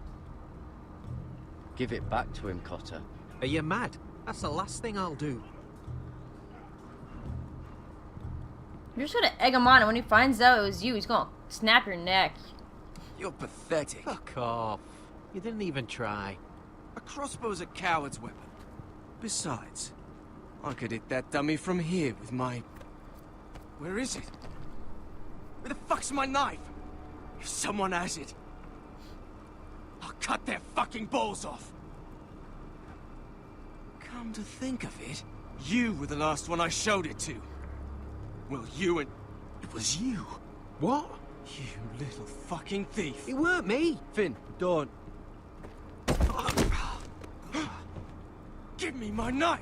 Give it back to him, Cotter. Are you mad? That's the last thing I'll do. You're just gonna egg him on, and when he finds out it was you, he's gonna snap your neck. You're pathetic. Fuck off. You didn't even try. A crossbow's a coward's weapon. Besides, I could hit that dummy from here with my... Where is it? Where the fuck's my knife? If someone has it, I'll cut their fucking balls off. Come to think of it, you were the last one I showed it to. Well, you and... It was you. What? You little fucking thief. It weren't me. Finn, don't. Give me my knife.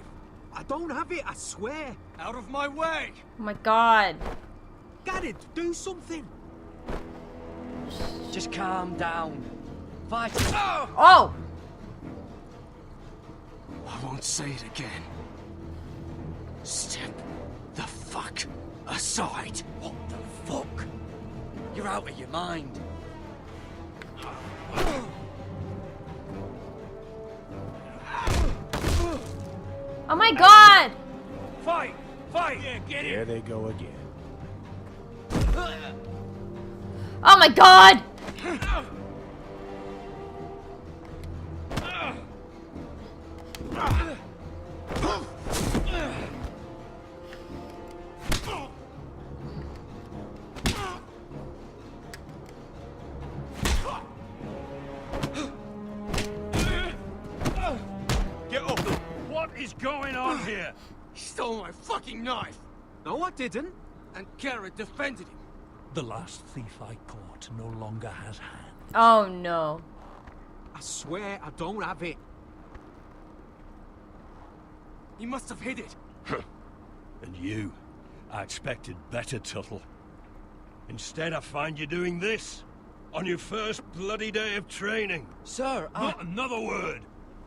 I don't have it, I swear. Out of my way. Oh my god. Garrett, do something. Just calm down. Fight. Oh! I won't say it again. Step the fuck aside. What the fuck? You're out of your mind. Oh my god! Fight! Fight! Yeah, get There they go again. Oh my god! Get up! What is going on here? He stole my fucking knife. No, I didn't. And Garrett defended him. The last thief I caught no longer has hands. Oh no. I swear I don't have it. He must have hid it. And you? I expected better, Tuttle. Instead, I find you doing this on your first bloody day of training. Sir, Not another word.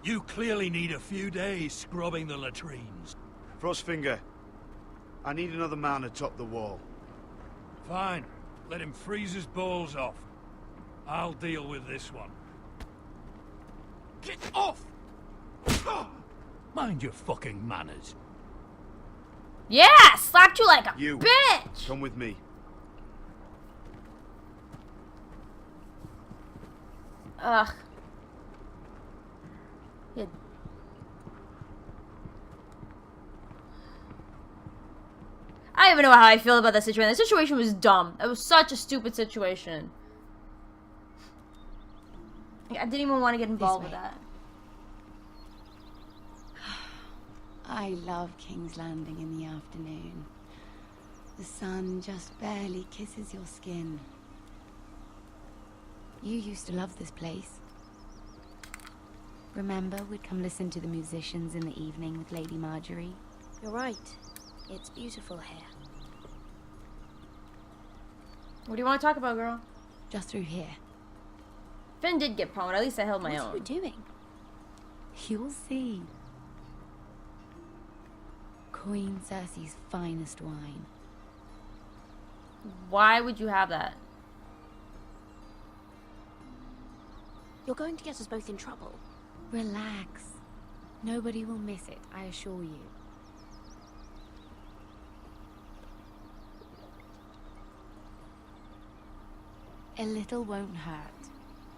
You clearly need a few days scrubbing the latrines. Frostfinger, I need another man atop the wall. Fine. Let him freeze his balls off. I'll deal with this one. Get off! Mind your fucking manners. Yeah! Slapped you like a You, bitch! come with me. Ugh. Yeah. I don't even know how I feel about that situation. The situation was dumb. It was such a stupid situation. Like, I didn't even want to get involved with that. I love King's Landing in the afternoon. The sun just barely kisses your skin. You used to love this place. Remember, we'd come listen to the musicians in the evening with Lady Marjorie? You're right. It's beautiful here. What do you want to talk about, girl? Just through here. Finn did get pwned. At least I held my own. What are you doing? You'll see. Queen Cersei's finest wine. Why would you have that? You're going to get us both in trouble. Relax. Nobody will miss it, I assure you. A little won't hurt.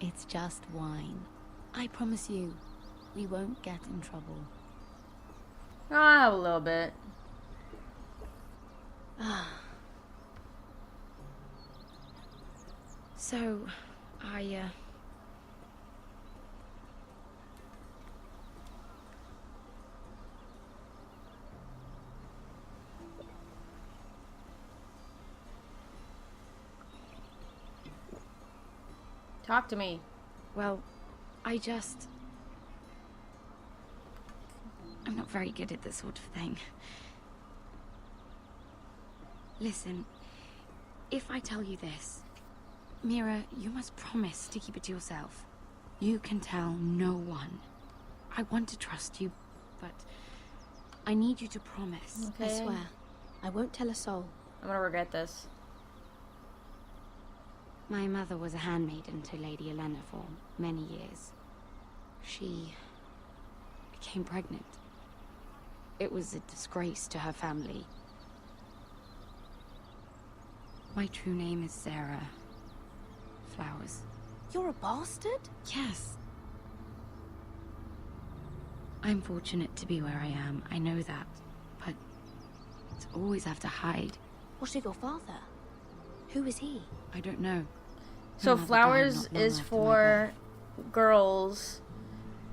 It's just wine. I promise you, we won't get in trouble. Ah, a little bit. So, Talk to me. Well, I'm not very good at this sort of thing. Listen, if I tell you this, Mira, you must promise to keep it to yourself. You can tell no one. I want to trust you, but I need you to promise. Okay. I swear, I won't tell a soul. I'm gonna regret this. My mother was a handmaiden to Lady Elena for many years. She became pregnant. It was a disgrace to her family. My true name is Sarah Flowers. You're a bastard? Yes. I'm fortunate to be where I am, I know that. But to always have to hide. What of your father? Who is he? I don't know. So Flowers is for girls,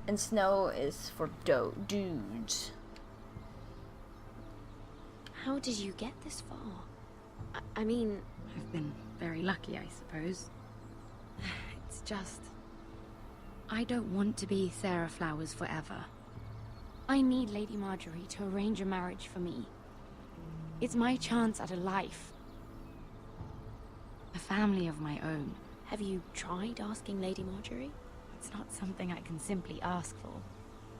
and Snow is for dudes. How did you get this far? I mean... I've been very lucky, I suppose. It's just... I don't want to be Sarah Flowers forever. I need Lady Marjorie to arrange a marriage for me. It's my chance at a life. A family of my own. Have you tried asking Lady Marjorie? It's not something I can simply ask for.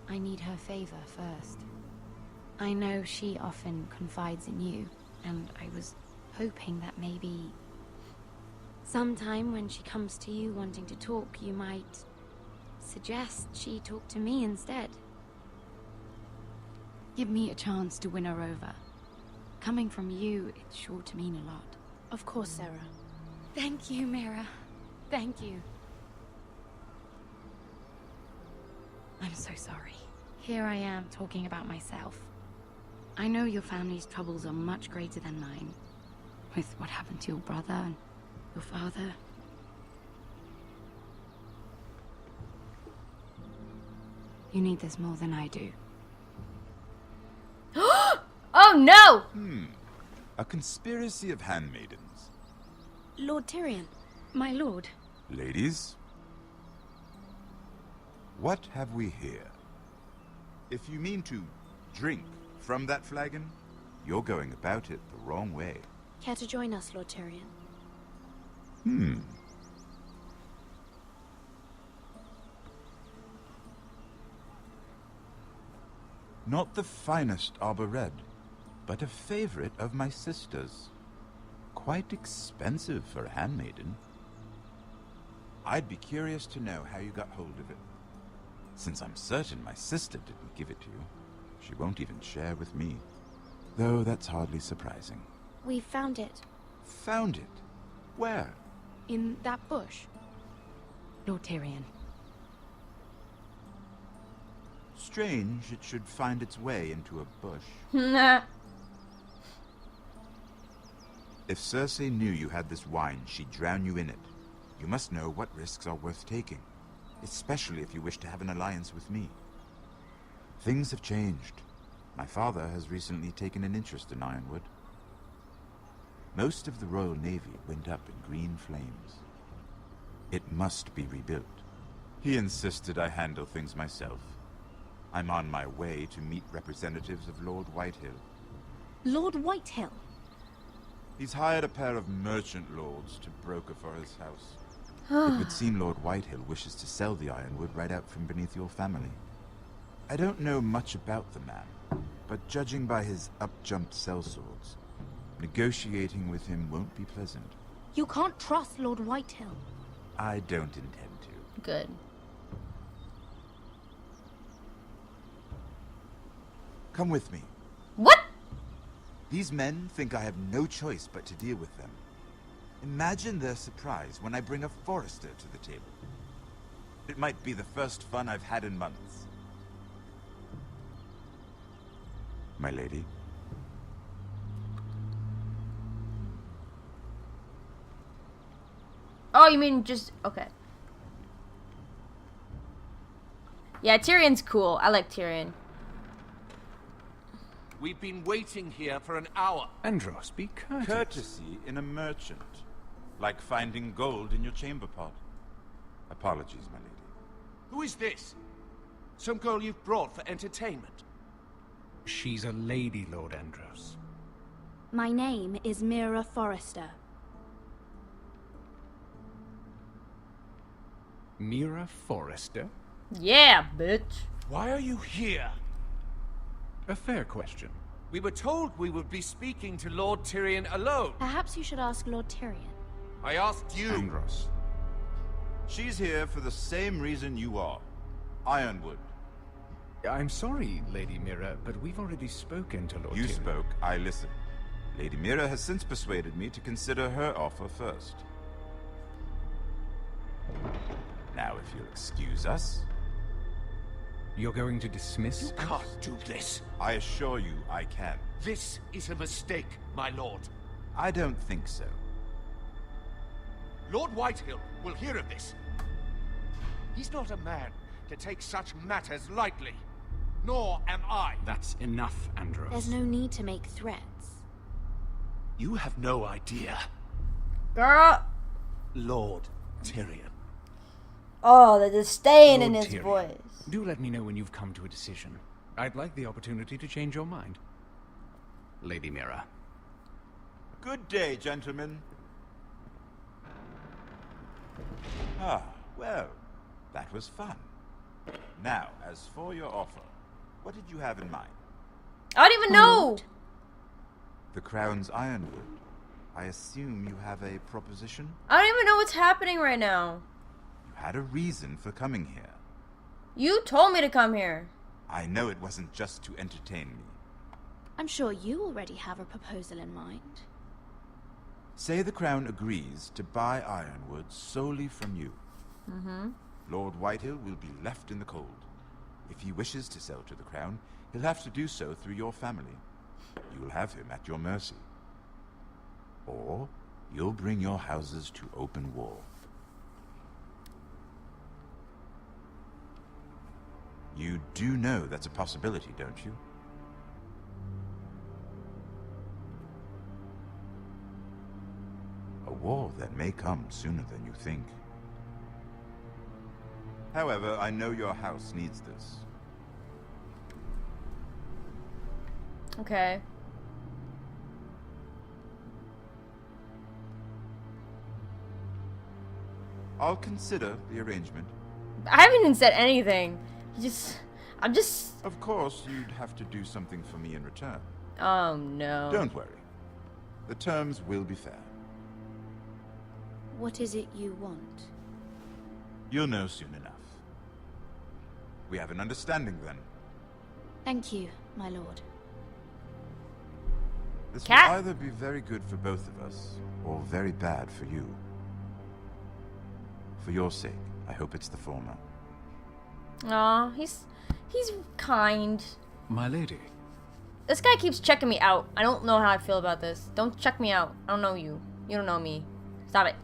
I need her favor first. I know she often confides in you, and I was hoping that maybe sometime when she comes to you wanting to talk, you might suggest she talk to me instead. Give me a chance to win her over. Coming from you, it's sure to mean a lot. Of course, Sarah. Thank you, Mira. Thank you. I'm so sorry. Here I am talking about myself. I know your family's troubles are much greater than mine. With what happened to your brother and your father. You need this more than I do. Oh no! A conspiracy of handmaidens. Lord Tyrion. My lord. Ladies, what have we here? If you mean to drink from that flagon, you're going about it the wrong way. Care to join us, Lord Tyrion? Not the finest arbor red, but a favorite of my sister's. Quite expensive for a handmaiden. I'd be curious to know how you got hold of it. Since I'm certain my sister didn't give it to you, she won't even share with me. Though that's hardly surprising. We found it. Found it? Where? In that bush. Lord Tyrion. Strange it should find its way into a bush. Nah. If Cersei knew you had this wine, she'd drown you in it. You must know what risks are worth taking, especially if you wish to have an alliance with me. Things have changed. My father has recently taken an interest in Ironwood. Most of the Royal Navy went up in green flames. It must be rebuilt. He insisted I handle things myself. I'm on my way to meet representatives of Lord Whitehill. Lord Whitehill? He's hired a pair of merchant lords to broker for his house. It would seem Lord Whitehill wishes to sell the ironwood right out from beneath your family. I don't know much about the man, but judging by his up-jumped sellswords, negotiating with him won't be pleasant. You can't trust Lord Whitehill. I don't intend to. Good. Come with me. What? These men think I have no choice but to deal with them. Imagine their surprise when I bring a Forrester to the table. It might be the first fun I've had in months. My lady. Oh, you mean just... Okay. Yeah, Tyrion's cool. I like Tyrion. We've been waiting here for an hour. Andros, be courteous. Courtesy in a merchant. Like finding gold in your chamber pot. Apologies, my lady. Who is this? Some girl you've brought for entertainment? She's a lady, Lord Andros. My name is Mira Forrester. Mira Forrester? Yeah, bitch. Why are you here? A fair question. We were told we would be speaking to Lord Tyrion alone. Perhaps you should ask Lord Tyrion. I asked you. Andros. She's here for the same reason you are. Ironwood. I'm sorry, Lady Mira, but we've already spoken to Lord You Tyrion. spoke, I listened. Lady Mira has since persuaded me to consider her offer first. Now, if you'll excuse us... You're going to dismiss You can't do this. I assure you I can. This is a mistake, my lord. I don't think so. Lord Whitehill will hear of this. He's not a man to take such matters lightly. Nor am I. That's enough, Andros. There's no need to make threats. You have no idea. Girl. Lord Tyrion. Oh, the disdain in Lord his Tyrion, voice. Do let me know when you've come to a decision. I'd like the opportunity to change your mind. Lady Mira. Good day, gentlemen. Ah, well, that was fun. Now, as for your offer, what did you have in mind? I don't even know. The Crown's ironwood. I assume you have a proposition? I don't even know what's happening right now. You had a reason for coming here. You told me to come here. I know it wasn't just to entertain me. I'm sure you already have a proposal in mind. Say the Crown agrees to buy ironwood solely from you. Mm-hmm. Lord Whitehill will be left in the cold. If he wishes to sell to the Crown, he'll have to do so through your family. You'll have him at your mercy. Or you'll bring your houses to open war. You do know that's a possibility, don't you? A war that may come sooner than you think. However, I know your house needs this. Okay. I'll consider the arrangement. I haven't even said anything. I'm just... Of course, you'd have to do something for me in return. Oh, no. Don't worry. The terms will be fair. What is it you want? You'll know soon enough. We have an understanding then. Thank you, my lord. This will either be very good for both of us, or very bad for you. For your sake, I hope it's the former. Aw, he's kind. My lady. This guy keeps checking me out. I don't know how I feel about this. Don't check me out. I don't know you. You don't know me. Stop it.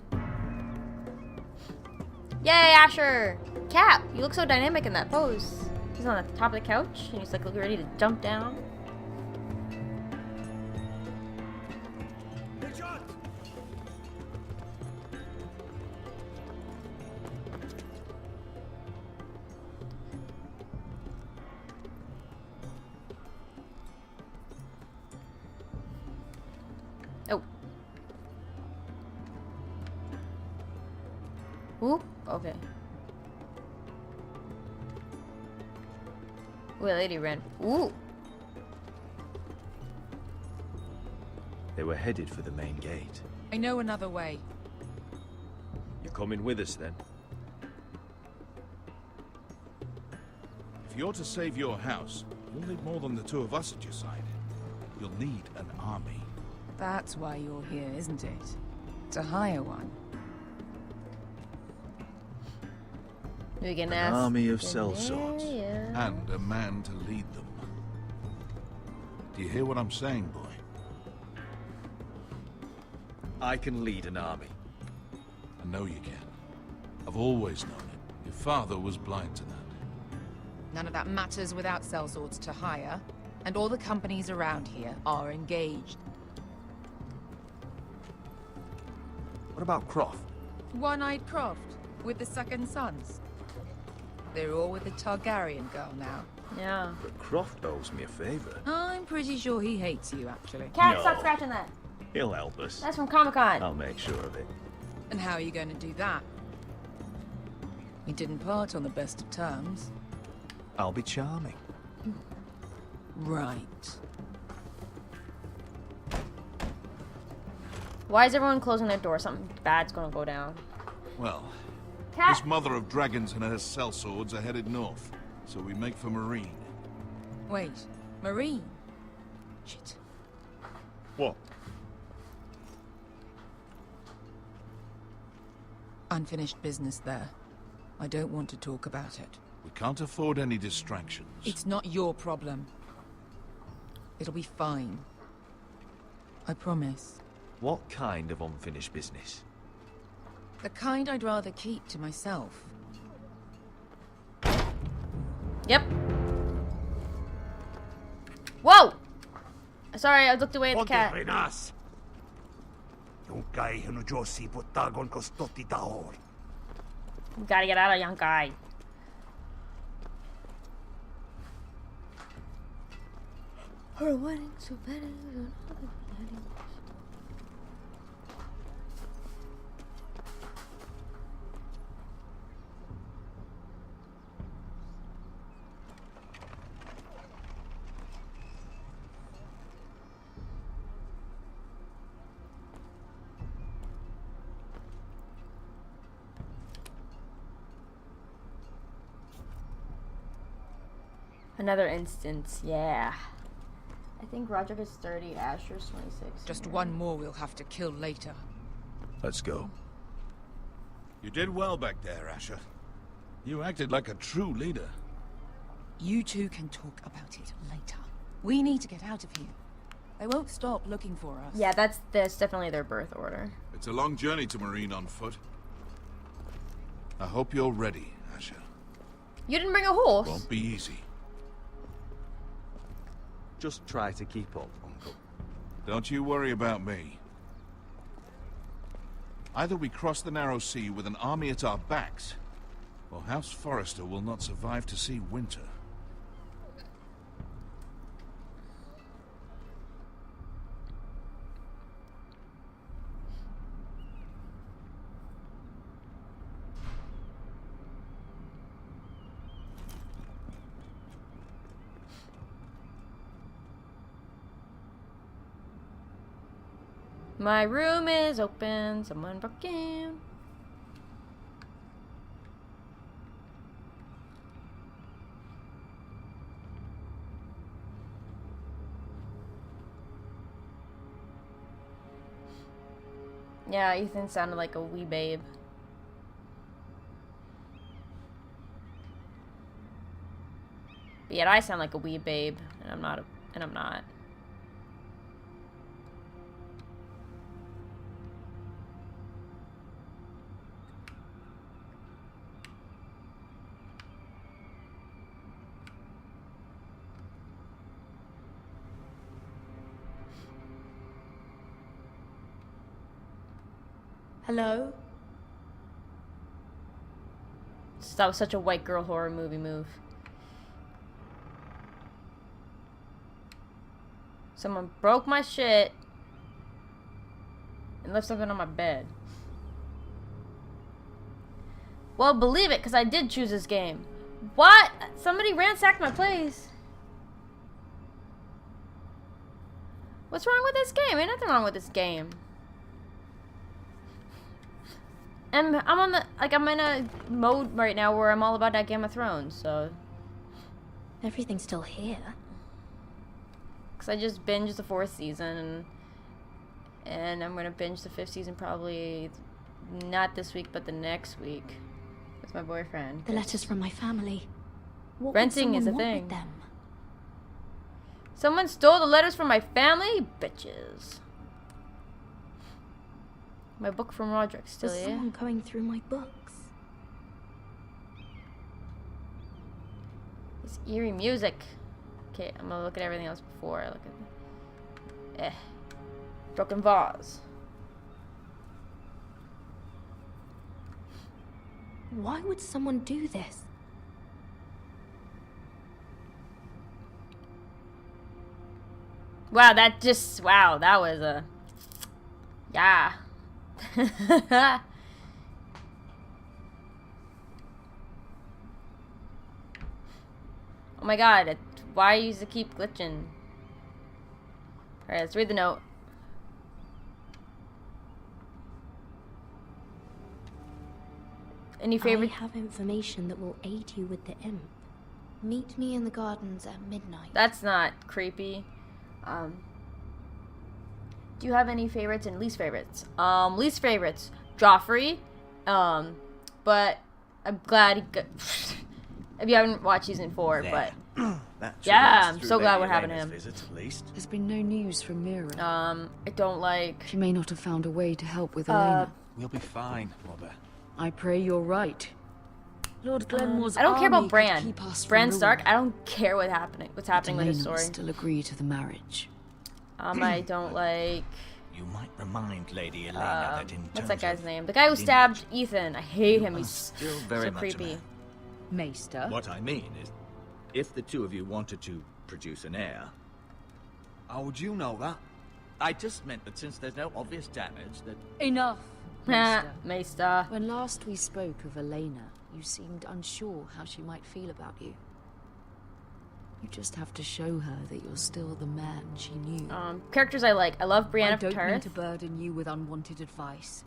Yay, Asher! Cap, you look so dynamic in that pose. He's on the top of the couch, and he's like ready to jump down. Oop. Okay. Ooh, a lady ran. Ooh. They were headed for the main gate. I know another way. You coming with us then? If you're to save your house, you'll need more than the two of us at your side. You'll need an army. That's why you're here, isn't it? To hire one. We can An ask army of the sellswords. mayor. And a man to lead them. Do you hear what I'm saying, boy? I can lead an army. I know you can. I've always known it. Your father was blind to that. None of that matters without sellswords to hire, and all the companies around here are engaged. What about Croft? One-eyed Croft, with the second sons. They're all with the Targaryen girl now. Yeah. But Croft owes me a favor. I'm pretty sure he hates you, actually. Cat, No. stop scratching that. He'll help us. That's from Comic-Con. I'll make sure of it. And how are you going to do that? We didn't part on the best of terms. I'll be charming. Right. Why is everyone closing their door? Something bad's gonna go down. Well, Cat. this mother of dragons and her sellswords are headed north, so we make for Marine. Wait, Marine? Shit. What? Unfinished business there. I don't want to talk about it. We can't afford any distractions. It's not your problem. It'll be fine. I promise. What kind of unfinished business? The kind I'd rather keep to myself. Yep. Whoa! Sorry, I looked away at the cat. We gotta get out of young guy. Her wedding so better than other weddings. Another instance, yeah. I think Roger is 30, Asher's 26. Just one more we'll have to kill later. Let's go. You did well back there, Asher. You acted like a true leader. You two can talk about it later. We need to get out of here. They won't stop looking for us. Yeah, that's definitely their birth order. It's a long journey to Marine on foot. I hope you're ready, Asher. You didn't bring a horse. Won't be easy. Just try to keep up, Uncle. Don't you worry about me. Either we cross the narrow sea with an army at our backs, or House Forrester will not survive to see winter. My room is open. Someone broke in. Yeah, Ethan sounded like a wee babe. But yet I sound like a wee babe, and I'm not. I'm not. Hello? That was such a white girl horror movie move. Someone broke my shit and left something on my bed. Well, believe it, because I did choose this game. What? Somebody ransacked my place. What's wrong with this game? Ain't nothing wrong with this game. And I'm on the, like, I'm in a mode right now where I'm all about that Game of Thrones, so. Everything's still here. Because I just binged the 4th season, and I'm going to binge the 5th season probably not this week, but the next week with my boyfriend. The letters from my family. What Renting is a would someone want thing. with them? Someone stole the letters from my family? Bitches. My book from Roderick still Was here. someone going through my books? It's eerie music. Okay, I'm gonna look at everything else before I look at broken vase. Why would someone do this? Wow, that was a yeah. Oh my god, why does it keep glitching? Alright, let's read the note. Any favorite? I have information that will aid you with the imp. Meet me in the gardens at midnight. That's not creepy. Do you have any favorites and least favorites? Least favorites, Joffrey. But I'm glad he got if you haven't watched season 4, There. but yeah, I'm so glad what happened to him. Visit, at least. There's been no news from Mira. I don't like. She may not have found a way to help with Elena. We'll be fine, Mother. I pray you're right. Lord Glenmore's I don't care army about could Bran. keep us from Bran ruin. Stark. I don't care what's happening with his Elena will story. still agree to the marriage. I don't like. You might remind Lady Elena that in What's terms that guy's of name? The guy who stabbed Ethan. I hate him. He's still very so much a creepy. man. Maester. What I mean is, if the two of you wanted to produce an heir, how would you know that? I just meant that since there's no obvious damage, that... Enough, Maester. Maester. Maester. When last we spoke of Elena, you seemed unsure how she might feel about you. You just have to show her that you're still the man she knew. Characters I like. I love Brienne I of don't mean Tarth. to burden you with unwanted advice,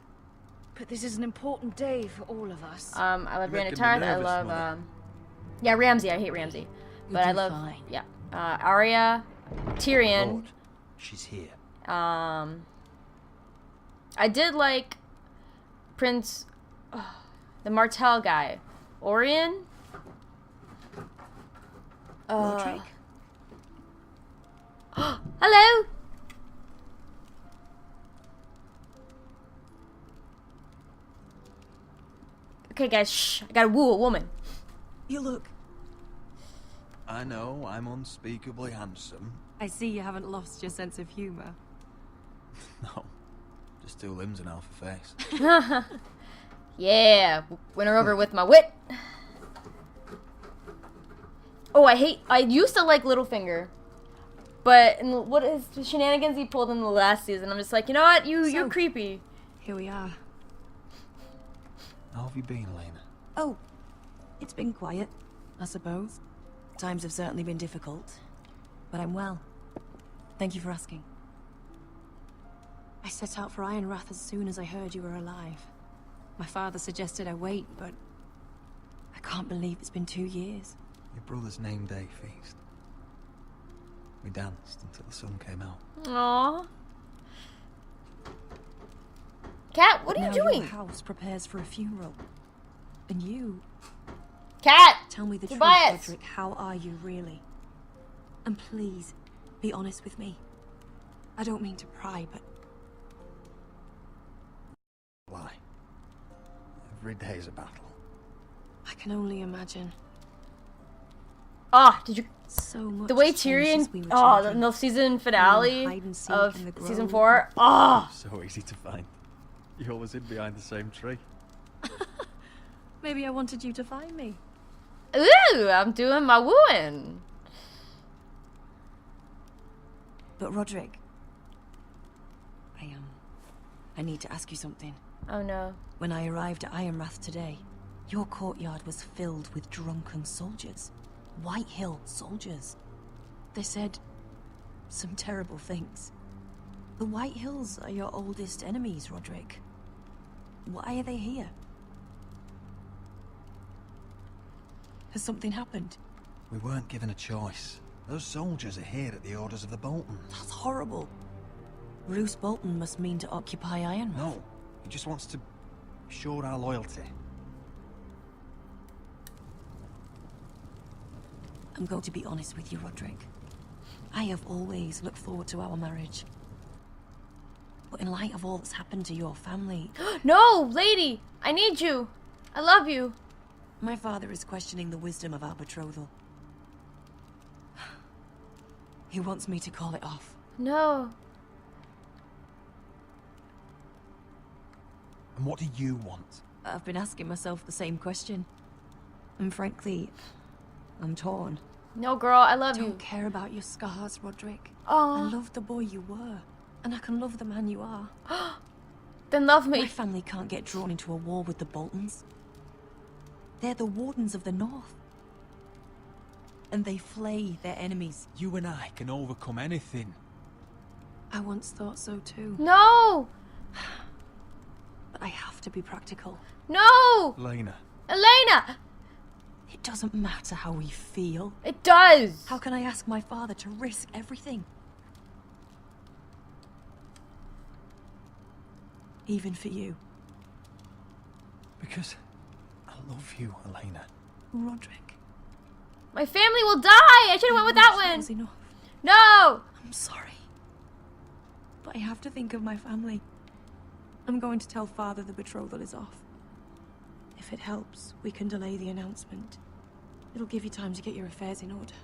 but this is an important day for all of us. I love Brienne of making me Tarth. I nervous, love Mother. yeah, Ramsay. I hate Ramsay, but do I love fine. yeah. Arya, Tyrion. Lord, she's here. I did like Prince, the Martell guy, Orion. Roderick. Hello. Okay, guys, shh. I gotta woo a woman. You look. I know, I'm unspeakably handsome. I see you haven't lost your sense of humor. No, just two limbs and half a face. Yeah, win her over with my wit. Oh, I used to like Littlefinger, but what is the shenanigans he pulled in the last season? I'm just like, you know what? You're creepy. Here we are. How have you been, Elena? Oh, it's been quiet, I suppose. Times have certainly been difficult, but I'm well. Thank you for asking. I set out for Ironrath as soon as I heard you were alive. My father suggested I wait, but I can't believe it's been 2 years. Your brother's name day feast. We danced until the sun came out. Aww. Cat, what are Now you doing? Your house prepares for a funeral, and you. Cat, Tell me the Tobias. truth, Roderick. How are you really? And please, be honest with me. I don't mean to pry, but Why? Every day's a battle. I can only imagine. Ah, did you? So much The way has changed Tyrion, since we were children. the season Playing finale hide and seek of in the season grove. 4. Ah, So easy to find. You always hid behind the same tree. Maybe I wanted you to find me. ooh, I'm doing my wooing. But Roderick, I need to ask you something. Oh no. When I arrived at Ironrath today, Your courtyard was filled with drunken soldiers. White Hill soldiers. They said some terrible things. The White Hills are your oldest enemies, Roderick. Why are they here? Has something happened? We weren't given a choice. Those soldiers are here at the orders of the Boltons. That's horrible. Roose Bolton must mean to occupy Ironwood. No, he just wants to show our loyalty. I'm going to be honest with you, Roderick. I have always looked forward to our marriage. But in light of all that's happened to your family... No, lady! I need you. I love you. My father is questioning the wisdom of our betrothal. He wants me to call it off. No. And what do you want? I've been asking myself the same question. And frankly, I'm torn. No, girl, I love you. I don't care about your scars, Roderick. Aww. I love the boy you were. And I can love the man you are. Then love me. My family can't get drawn into a war with the Boltons. They're the Wardens of the North. And they flay their enemies. You and I can overcome anything. I once thought so too. No! But I have to be practical. No! Elena. Elena! It doesn't matter how we feel. It does! How can I ask my father to risk everything? Even for you. Because I love you, Elena. Roderick. My family will die! I should have went with that one! Was enough. No! I'm sorry. But I have to think of my family. I'm going to tell Father the betrothal is off. If it helps, we can delay the announcement. It'll give you time to get your affairs in order.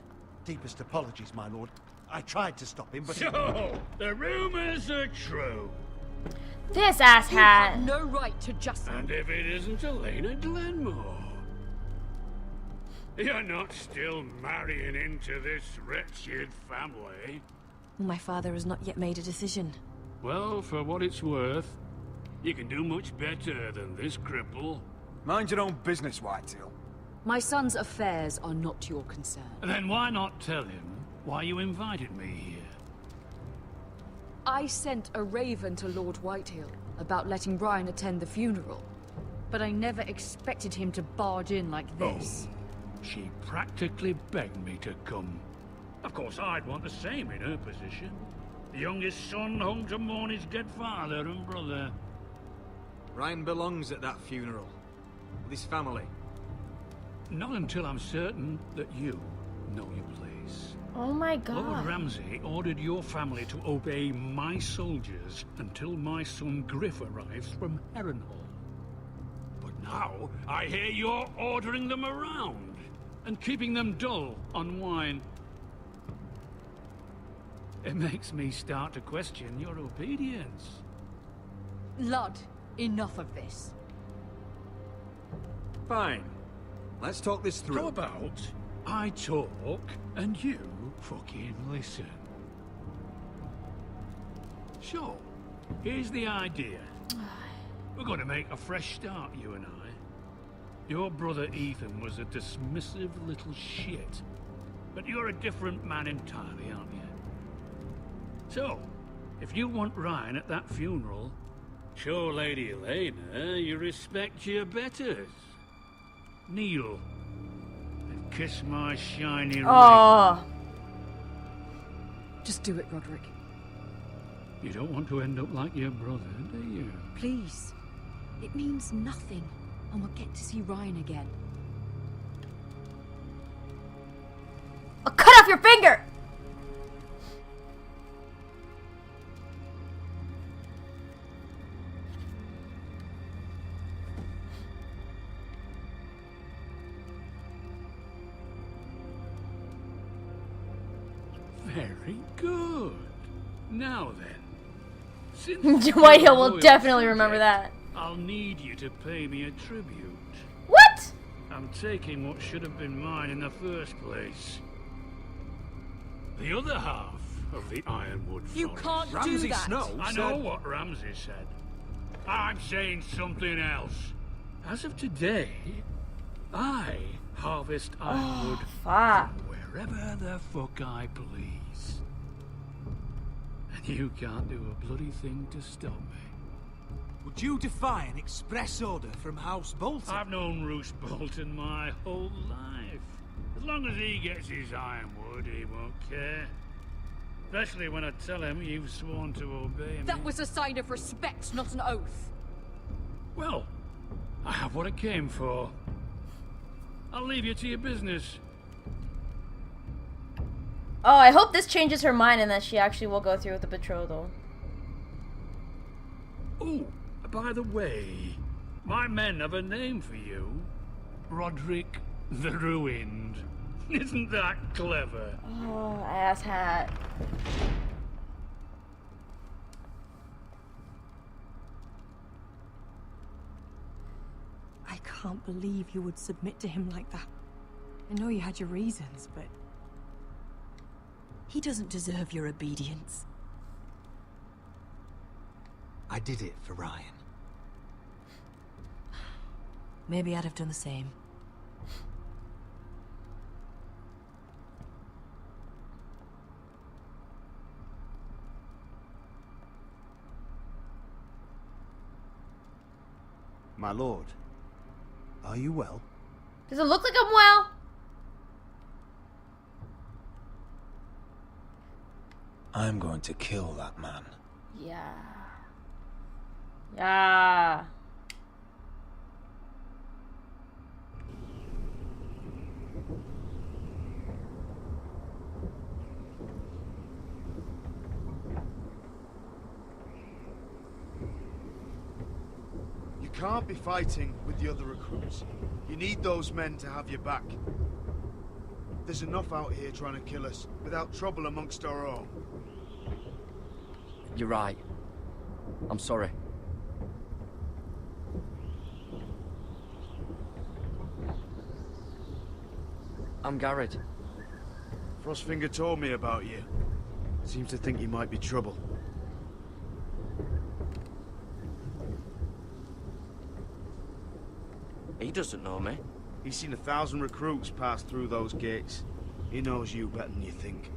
Deepest apologies, my lord. I tried to stop him, but... So, the rumors are true. This asshat. You have no right to just... And if it isn't Elena Glenmore? You're not still marrying into this wretched family. My father has not yet made a decision. Well, for what it's worth, you can do much better than this cripple. Mind your own business, Whitetail. My son's affairs are not your concern. Then why not tell him why you invited me here? I sent a raven to Lord Whitehill about letting Brian attend the funeral. But I never expected him to barge in like this. Oh, she practically begged me to come. Of course, I'd want the same in her position. The youngest son home to mourn his dead father and brother. Ryan belongs at that funeral. With his family. Not until I'm certain that you know your place. Oh my god. Lord Ramsay ordered your family to obey my soldiers until my son Griff arrives from Harrenhal. But now, I hear you're ordering them around and keeping them dull on wine. It makes me start to question your obedience. Lud, enough of this. Fine. Let's talk this through. How about I talk and you fucking listen? So, here's the idea. We're going to make a fresh start, you and I. Your brother Ethan was a dismissive little shit. But you're a different man entirely, aren't you? So, if you want Ryan at that funeral, show Lady Elena you respect your betters. Kneel and kiss my shiny ring. Just do it, Roderick. You don't want to end up like your brother, do you? Please. It means nothing, and we'll get to see Ryan again. I'll cut off your finger! Very good. Now then, since Whitehill will definitely remember that. I'll need you to pay me a tribute. What? I'm taking what should have been mine in the first place. The other half of the Ironwood Forest. You can't Ramsay do that. Snow I know what Ramsay said. I'm saying something else. As of today, I harvest ironwood fuck. from wherever the fuck I please. And you can't do a bloody thing to stop me. Would you defy an express order from House Bolton? I've known Roose Bolton my whole life. As long as he gets his ironwood, he won't care. Especially when I tell him you've sworn to obey me. That was a sign of respect, not an oath. Well, I have what I came for. I'll leave you to your business. Oh, I hope this changes her mind and that she actually will go through with the betrothal. Oh, by the way, my men have a name for you. Roderick the Ruined. Isn't that clever? Oh, asshat. I can't believe you would submit to him like that. I know you had your reasons, but... he doesn't deserve your obedience. I did it for Ryan. Maybe I'd have done the same. My lord, are you well? Does it look like I'm well? I'm going to kill that man. Yeah. Yeah. You can't be fighting with the other recruits. You need those men to have your back. There's enough out here trying to kill us without trouble amongst our own. You're right. I'm sorry. I'm Garrett. Frostfinger told me about you. Seems to think you might be trouble. He doesn't know me. He's seen 1,000 recruits pass through those gates. He knows you better than you think.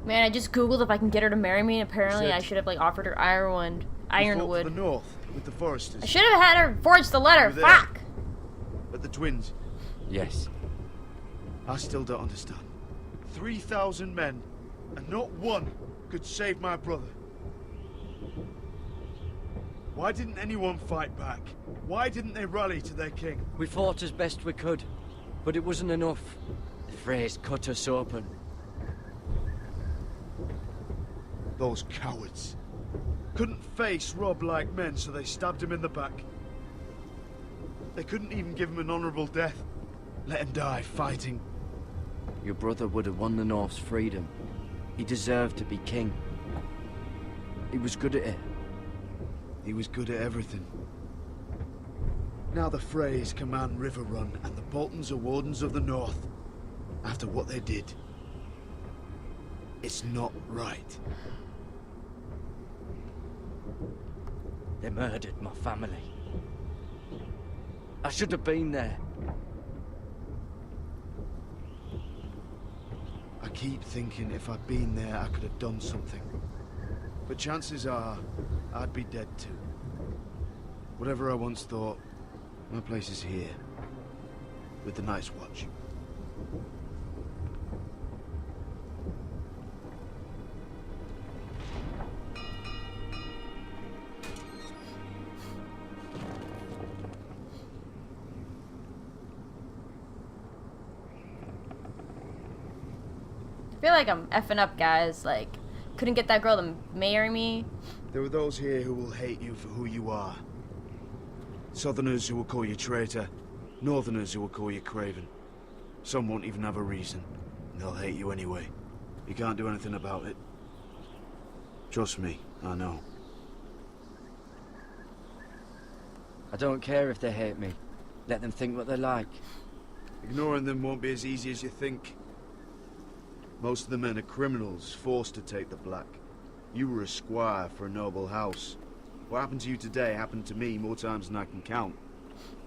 Man, I just googled if I can get her to marry me, and apparently Said- I should have like offered her ironwood. You fought for the north with the Forresters. I should have had her forge the letter. You were there. Fuck. But the twins. Yes. I still don't understand. 3,000 men, and not one could save my brother. Why didn't anyone fight back? Why didn't they rally to their king? We fought as best we could, but it wasn't enough. The Freys cut us open. Those cowards. Couldn't face Rob like men, so they stabbed him in the back. They couldn't even give him an honorable death. Let him die fighting. Your brother would have won the North's freedom. He deserved to be king. He was good at it. He was good at everything. Now the Freys command Riverrun, and the Boltons are wardens of the North. After what they did. It's not right. They murdered my family. I should have been there. I keep thinking if I'd been there, I could have done something. But chances are, I'd be dead too. Whatever I once thought, my place is here. With the Night's Watch. I feel like I'm effing up, guys. Like, couldn't get that girl to marry me. There are those here who will hate you for who you are. Southerners who will call you traitor. Northerners who will call you craven. Some won't even have a reason. And they'll hate you anyway. You can't do anything about it. Trust me, I know. I don't care if they hate me. Let them think what they like. Ignoring them won't be as easy as you think. Most of the men are criminals, forced to take the black. You were a squire for a noble house. What happened to you today happened to me more times than I can count.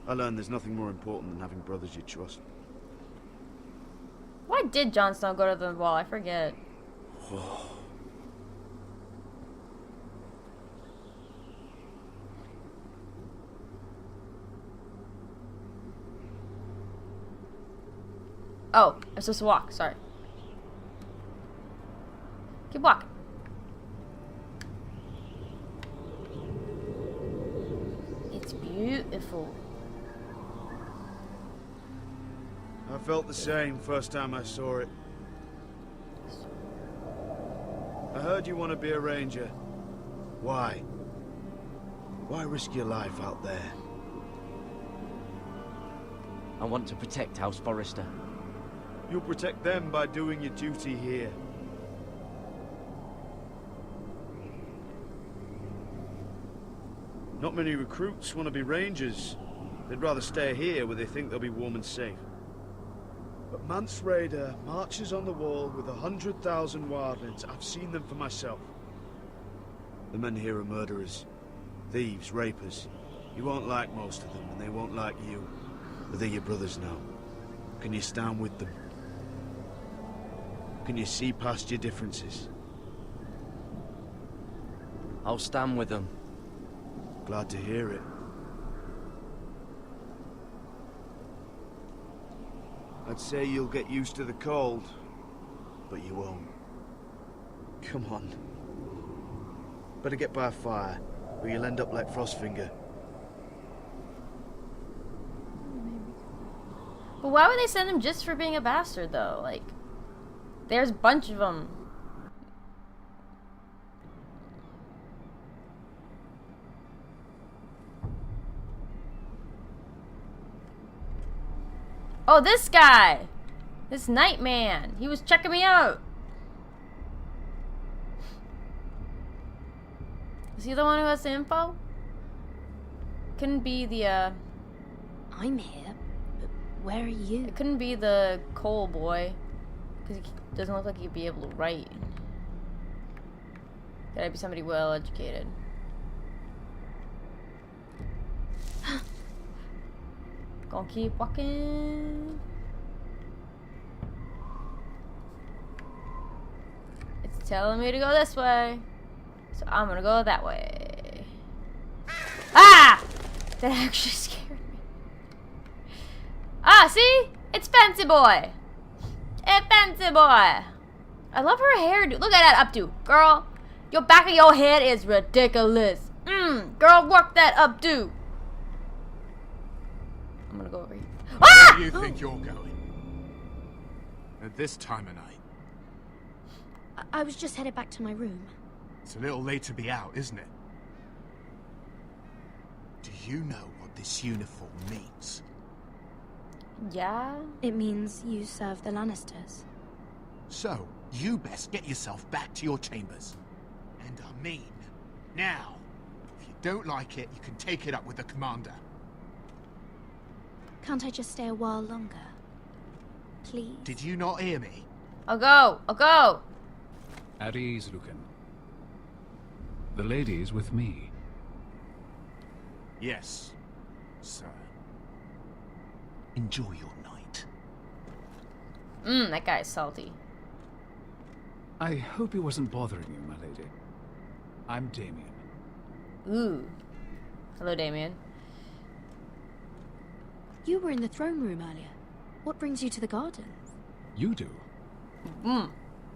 I learned there's nothing more important than having brothers you trust. Why did Jon Snow go to the wall? I forget. Oh, I'm supposed to walk. Sorry. Keep walking. It's beautiful. I felt the same first time I saw it. I heard you want to be a ranger. Why? Why risk your life out there? I want to protect House Forrester. You'll protect them by doing your duty here. Not many recruits want to be rangers. They'd rather stay here where they think they'll be warm and safe. But Mance Rayder marches on the wall with 100,000 wildlings. I've seen them for myself. The men here are murderers, thieves, rapers. You won't like most of them, and they won't like you. But they're your brothers now. Can you stand with them? Can you see past your differences? I'll stand with them. Glad to hear it. I'd say you'll get used to the cold, but you won't. Come on. Better get by a fire, or you'll end up like Frostfinger. But why would they send him just for being a bastard, though? Like, there's a bunch of them. Oh, this guy! This Nightman! He was checking me out! Is he the one who has the info? Couldn't be the, I'm here, but where are you? It couldn't be the coal boy. Because he doesn't look like he'd be able to write. Gotta be somebody well educated. Gonna keep walking. It's telling me to go this way. So I'm gonna go that way. Ah! That actually scared me. Ah, see? It's Fancy Boy. It's Fancy Boy. I love her hairdo. Look at that updo. Girl, your back of your head is ridiculous. Girl, work that updo. I'm gonna go over here. Ah! Where do you think you're going? At this time of night? I was just headed back to my room. It's a little late to be out, isn't it? Do you know what this uniform means? Yeah? It means you serve the Lannisters. So, you best get yourself back to your chambers. And I mean, now. If you don't like it, you can take it up with the commander. Can't I just stay a while longer? Please? Did you not hear me? I'll go. I'll go. At ease, Lucan. The lady's with me. Yes, sir. Enjoy your night. That guy's salty. I hope he wasn't bothering you, my lady. I'm Damien. Ooh. Hello, Damien. You were in the throne room earlier. What brings you to the gardens? You do?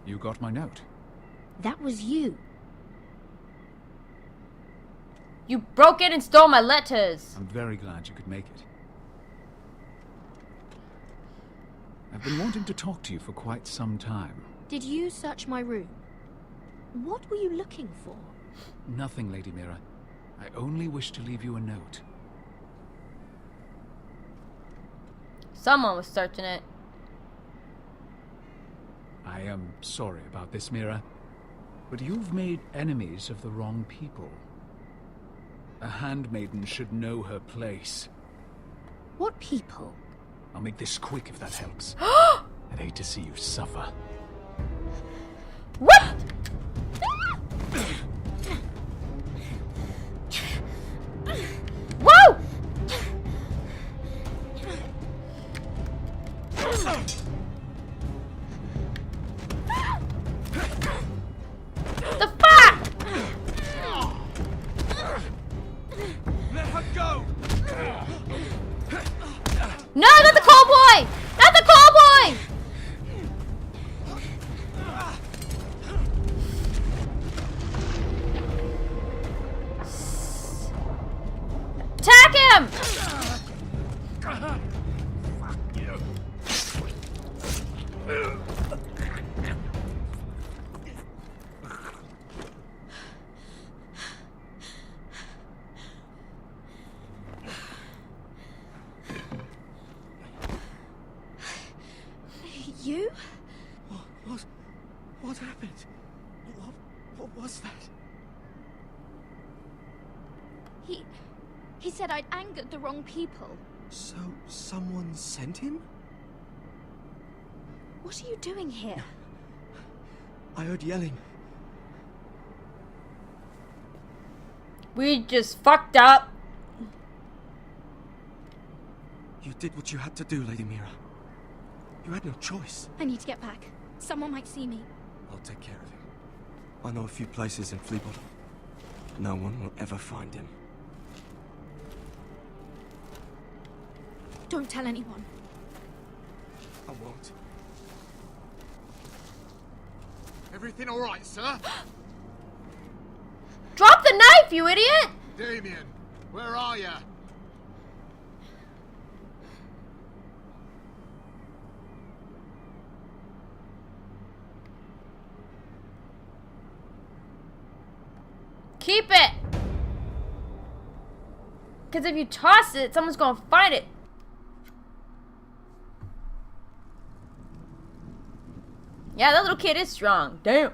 You got my note. That was you. You broke it and stole my letters. I'm very glad you could make it. I've been wanting to talk to you for quite some time. Did you search my room? What were you looking for? Nothing, Lady Mira. I only wish to leave you a note. Someone was searching it. I am sorry about this, Mira, but you've made enemies of the wrong people. A handmaiden should know her place. What people? I'll make this quick if that helps. I'd hate to see you suffer. What? The fuck? Let her go! No, not the call boy! Not the call boy! Attack him! You? What happened? What was that? He said I'd angered the wrong people. So, someone sent him? What are you doing here? I heard yelling. We just fucked up. You did what you had to do, Lady Mira. You had no choice. I need to get back. Someone might see me. I'll take care of him. I know a few places in Fleabottom. No one will ever find him. Don't tell anyone. I won't. Everything all right, sir? Drop the knife, you idiot! Damien, where are you? Keep it! Because if you toss it, someone's gonna find it. Yeah, that little kid is strong. Damn.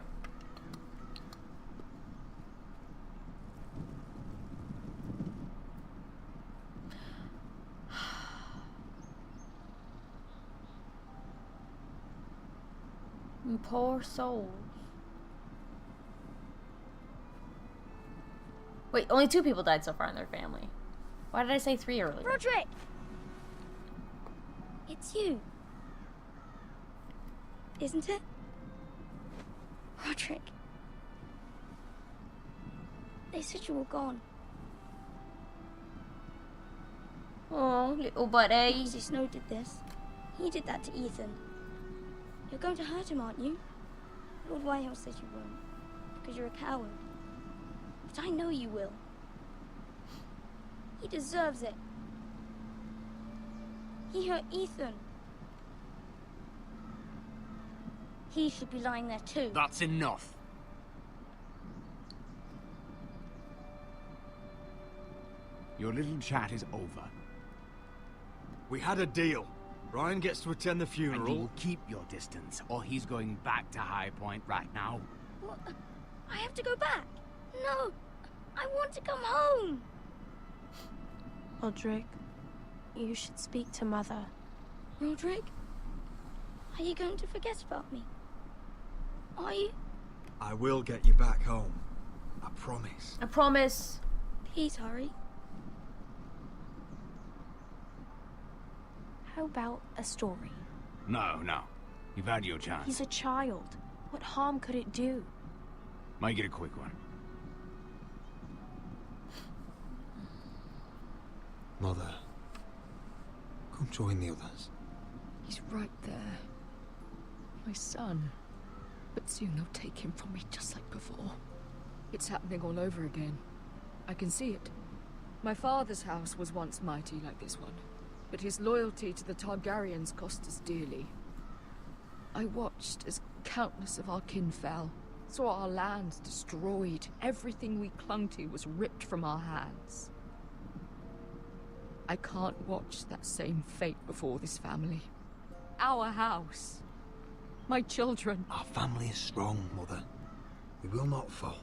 Poor souls. Wait, only 2 people died so far in their family. Why did I say 3 earlier? Roderick! It's you. Isn't it? Roderick. They said you were gone. Oh, little buddy. Ramsay Snow did this. He did that to Ethan. You're going to hurt him, aren't you? Lord Whitehouse says you won't, because you're a coward. But I know you will. He deserves it. He hurt Ethan. He should be lying there too. That's enough. Your little chat is over. We had a deal. Ryan gets to attend the funeral. And you will keep your distance, or he's going back to High Point right now. What? I have to go back. No, I want to come home. Roderick, you should speak to Mother. Roderick, are you going to forget about me? Are you? I will get you back home. I promise. I promise. Please hurry. How about a story? No. You've had your chance. He's a child. What harm could it do? Make it a quick one. Mother, come join the others. He's right there. My son. But soon they'll take him from me just like before. It's happening all over again. I can see it. My father's house was once mighty like this one, but his loyalty to the Targaryens cost us dearly. I watched as countless of our kin fell, saw our lands destroyed, everything we clung to was ripped from our hands. I can't watch that same fate before this family. Our house. My children. Our family is strong, Mother. We will not fall.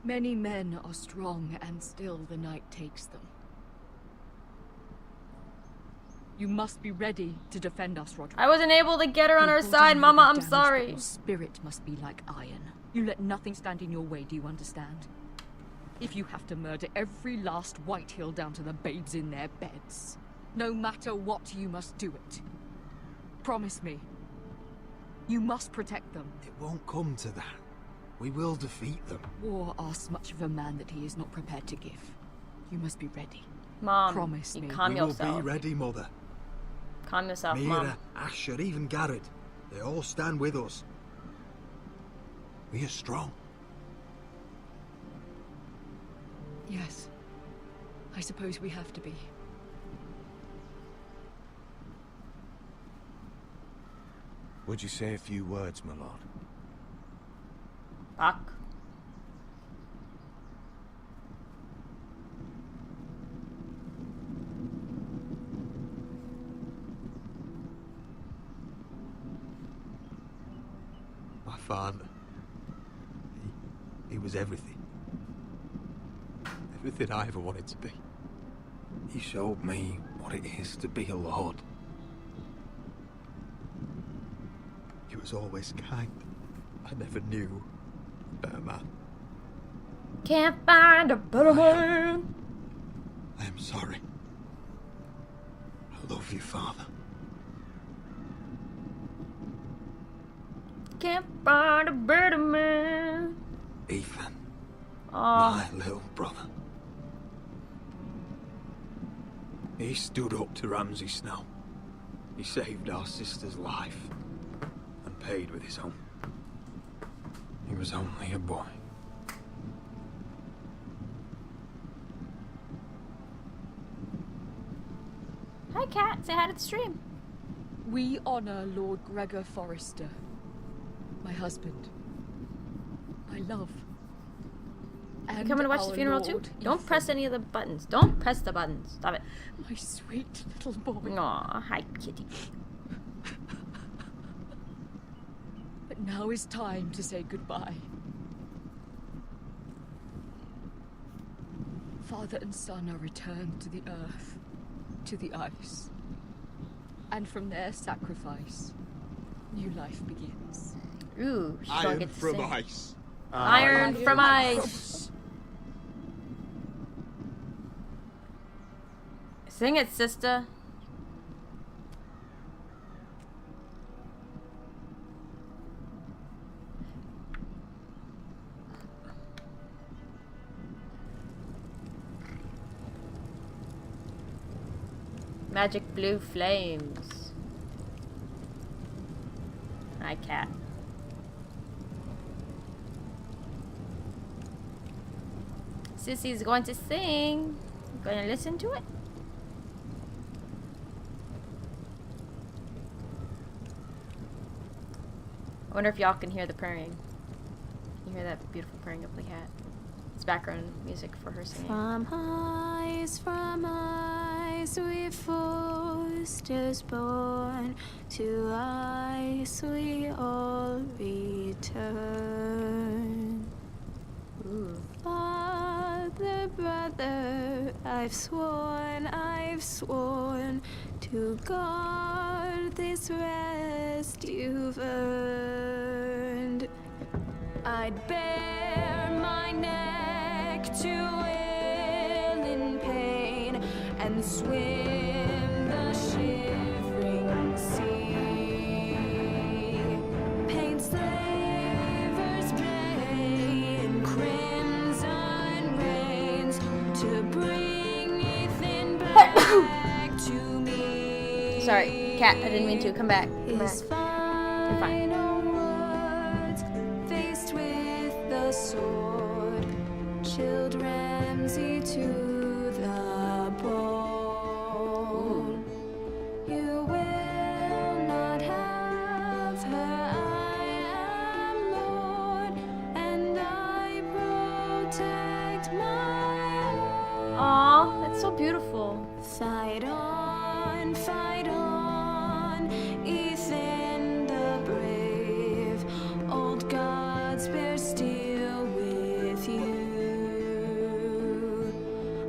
Many men are strong, and still the night takes them. You must be ready to defend us, Roderick. I wasn't able to get her on her side, Mama. I'm sorry. Your spirit must be like iron. You let nothing stand in your way, do you understand? If you have to murder every last Whitehill down to the babes in their beds, no matter what, you must do it. Promise me. You must protect them. It won't come to that. We will defeat them. War asks much of a man that he is not prepared to give. You must be ready. Mom, promise me. calm We yourself. will be ready, Mother. Calm yourself, Mira, Mom. Asher, even Garrett. They all stand with us. We are strong. Yes. I suppose we have to be. Would you say a few words, my lord? Fuck. My father. He was everything. Everything I ever wanted to be. He showed me what it is to be a lord. He was always kind. I never knew a better man. Can't find a better man. I am sorry. I love you, Father. Can't find a better man. Ethan. Oh. My little brother. He stood up to Ramsay Snow. He saved our sister's life. And paid with his own. He was only a boy. Hi, Cat. Say hi to the stream. We honor Lord Gregor Forrester, my husband, my love. You coming to watch the our funeral too? Lord Don't press any of the buttons. Don't press the buttons. Stop it. My sweet little boy. Aw, hi, kitty. But now is time to say goodbye. Father and son are returned to the earth, to the ice. And from their sacrifice, new life begins. Ooh, she's gonna Iron get to from sing. ice. Iron from ice. Sing it, sister. Magic blue flames. Hi, Cat. Sissy's going to sing. Going to listen to it. I wonder if y'all can hear the purring. Can you hear that beautiful purring of the cat? It's background music for her singing. From ice we Forsters born, to ice we all return. Ooh. Father, brother, I've sworn to guard this rest you've earned. I'd bare my neck to will in pain and swim the shivering sea. Paint slavers play in crimson rains to bring Ethan back to me. Sorry, Cat, I didn't mean to. Come back. Come back. His You're fine. final words, faced with the sword, chilled Ramsay to the bone. You will not have her, I am Lord, and I protect my own. Aw, that's so beautiful. Fight on, Ethan the brave. Old gods bear steel with you.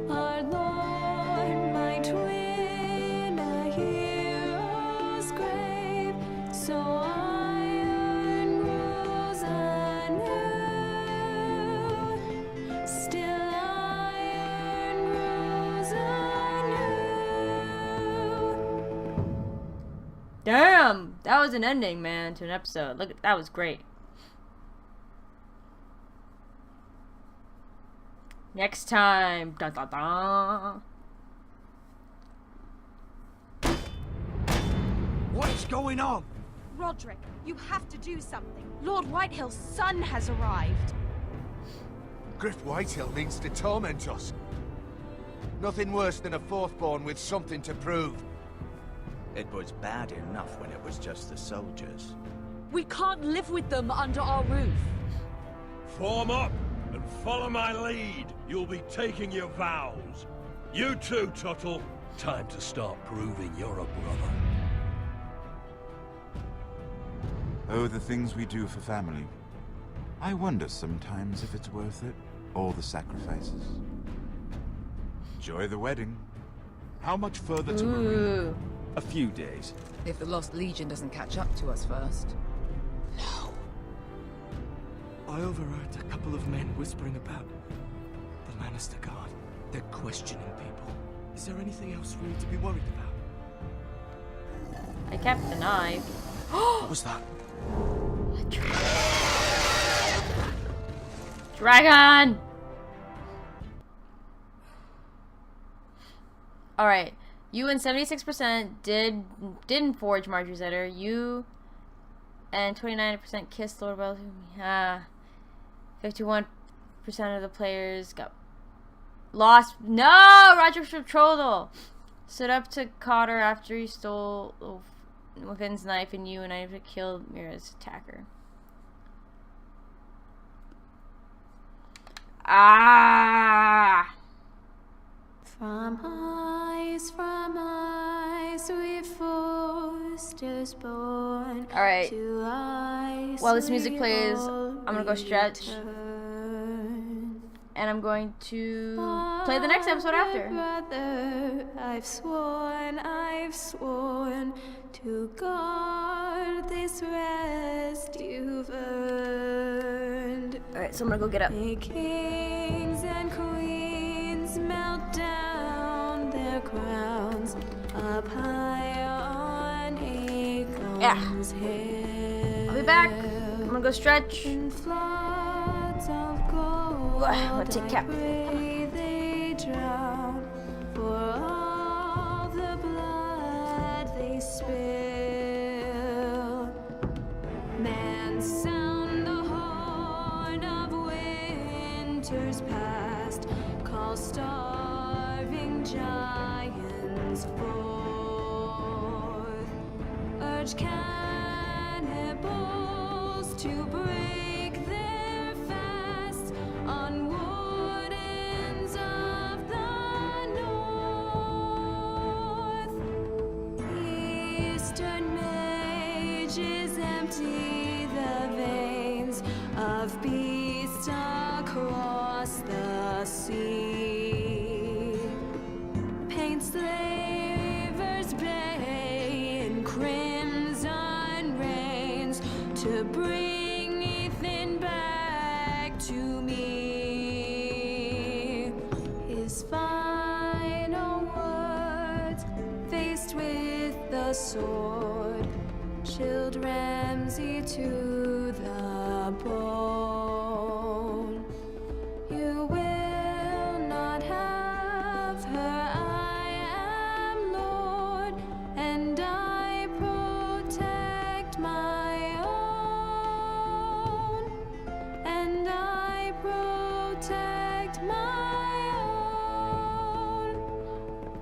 Our Lord might win a hero's grave, so iron grows anew. Still iron grows anew. That was an ending, man, to an episode. Look, that was great. Next time. Dun, dun, dun. What is going on? Roderick, you have to do something. Lord Whitehill's son has arrived. Griff Whitehill means to torment us. Nothing worse than a fourthborn with something to prove. It was bad enough when it was just the soldiers. We can't live with them under our roof. Form up and follow my lead. You'll be taking your vows. You too, Tuttle. Time to start proving you're a brother. Oh, the things we do for family. I wonder sometimes if it's worth it, all the sacrifices. Enjoy the wedding. How much further to Marine? A few days. If the Lost Legion doesn't catch up to us first. I overheard a couple of men whispering about the Lannister Guard. They're questioning people. Is there anything else we need to be worried about? I kept the knife. What was that? Dragon! Alright. You and 76% didn't forge Marjorie's letter. You and 29% kissed Lord Wells. 51% of the players got lost. No! Roderick's betrothal! Stood up to Cotter after he stole Wickham's knife, and you and I killed Mira's attacker. Ah! From eyes, we Forresters born. Alright. While this music plays, I'm gonna go stretch. And I'm going to play the next episode after. Brother, I've sworn to guard this rest you've earned. Alright, so I'm gonna go get up. May kings and queens melt down their crowns up high on Aegon's hill. I'll be back. I'm gonna go stretch. I'm gonna take cap. They drown for all the blood they spill. Men sound the horn of winter's past, call starving giants forth, urge cannibals to break their fast on wardens of the north. Eastern mages empty the veins of beasts across the sea. Paint slavers bay in crimson rains to bring Ethan back to me. His final words, faced with the sword, chilled Ramsay to the bone. You will not have her, I am Lord, and I protect my own, and I protect my own.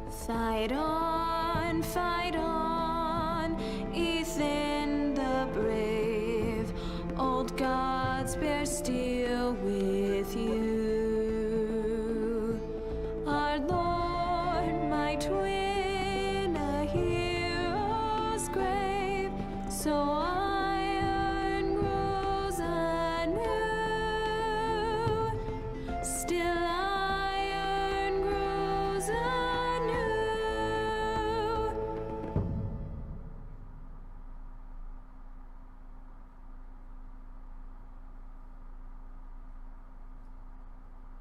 Fight on, Ethan the brave. Old gods bear steel with you.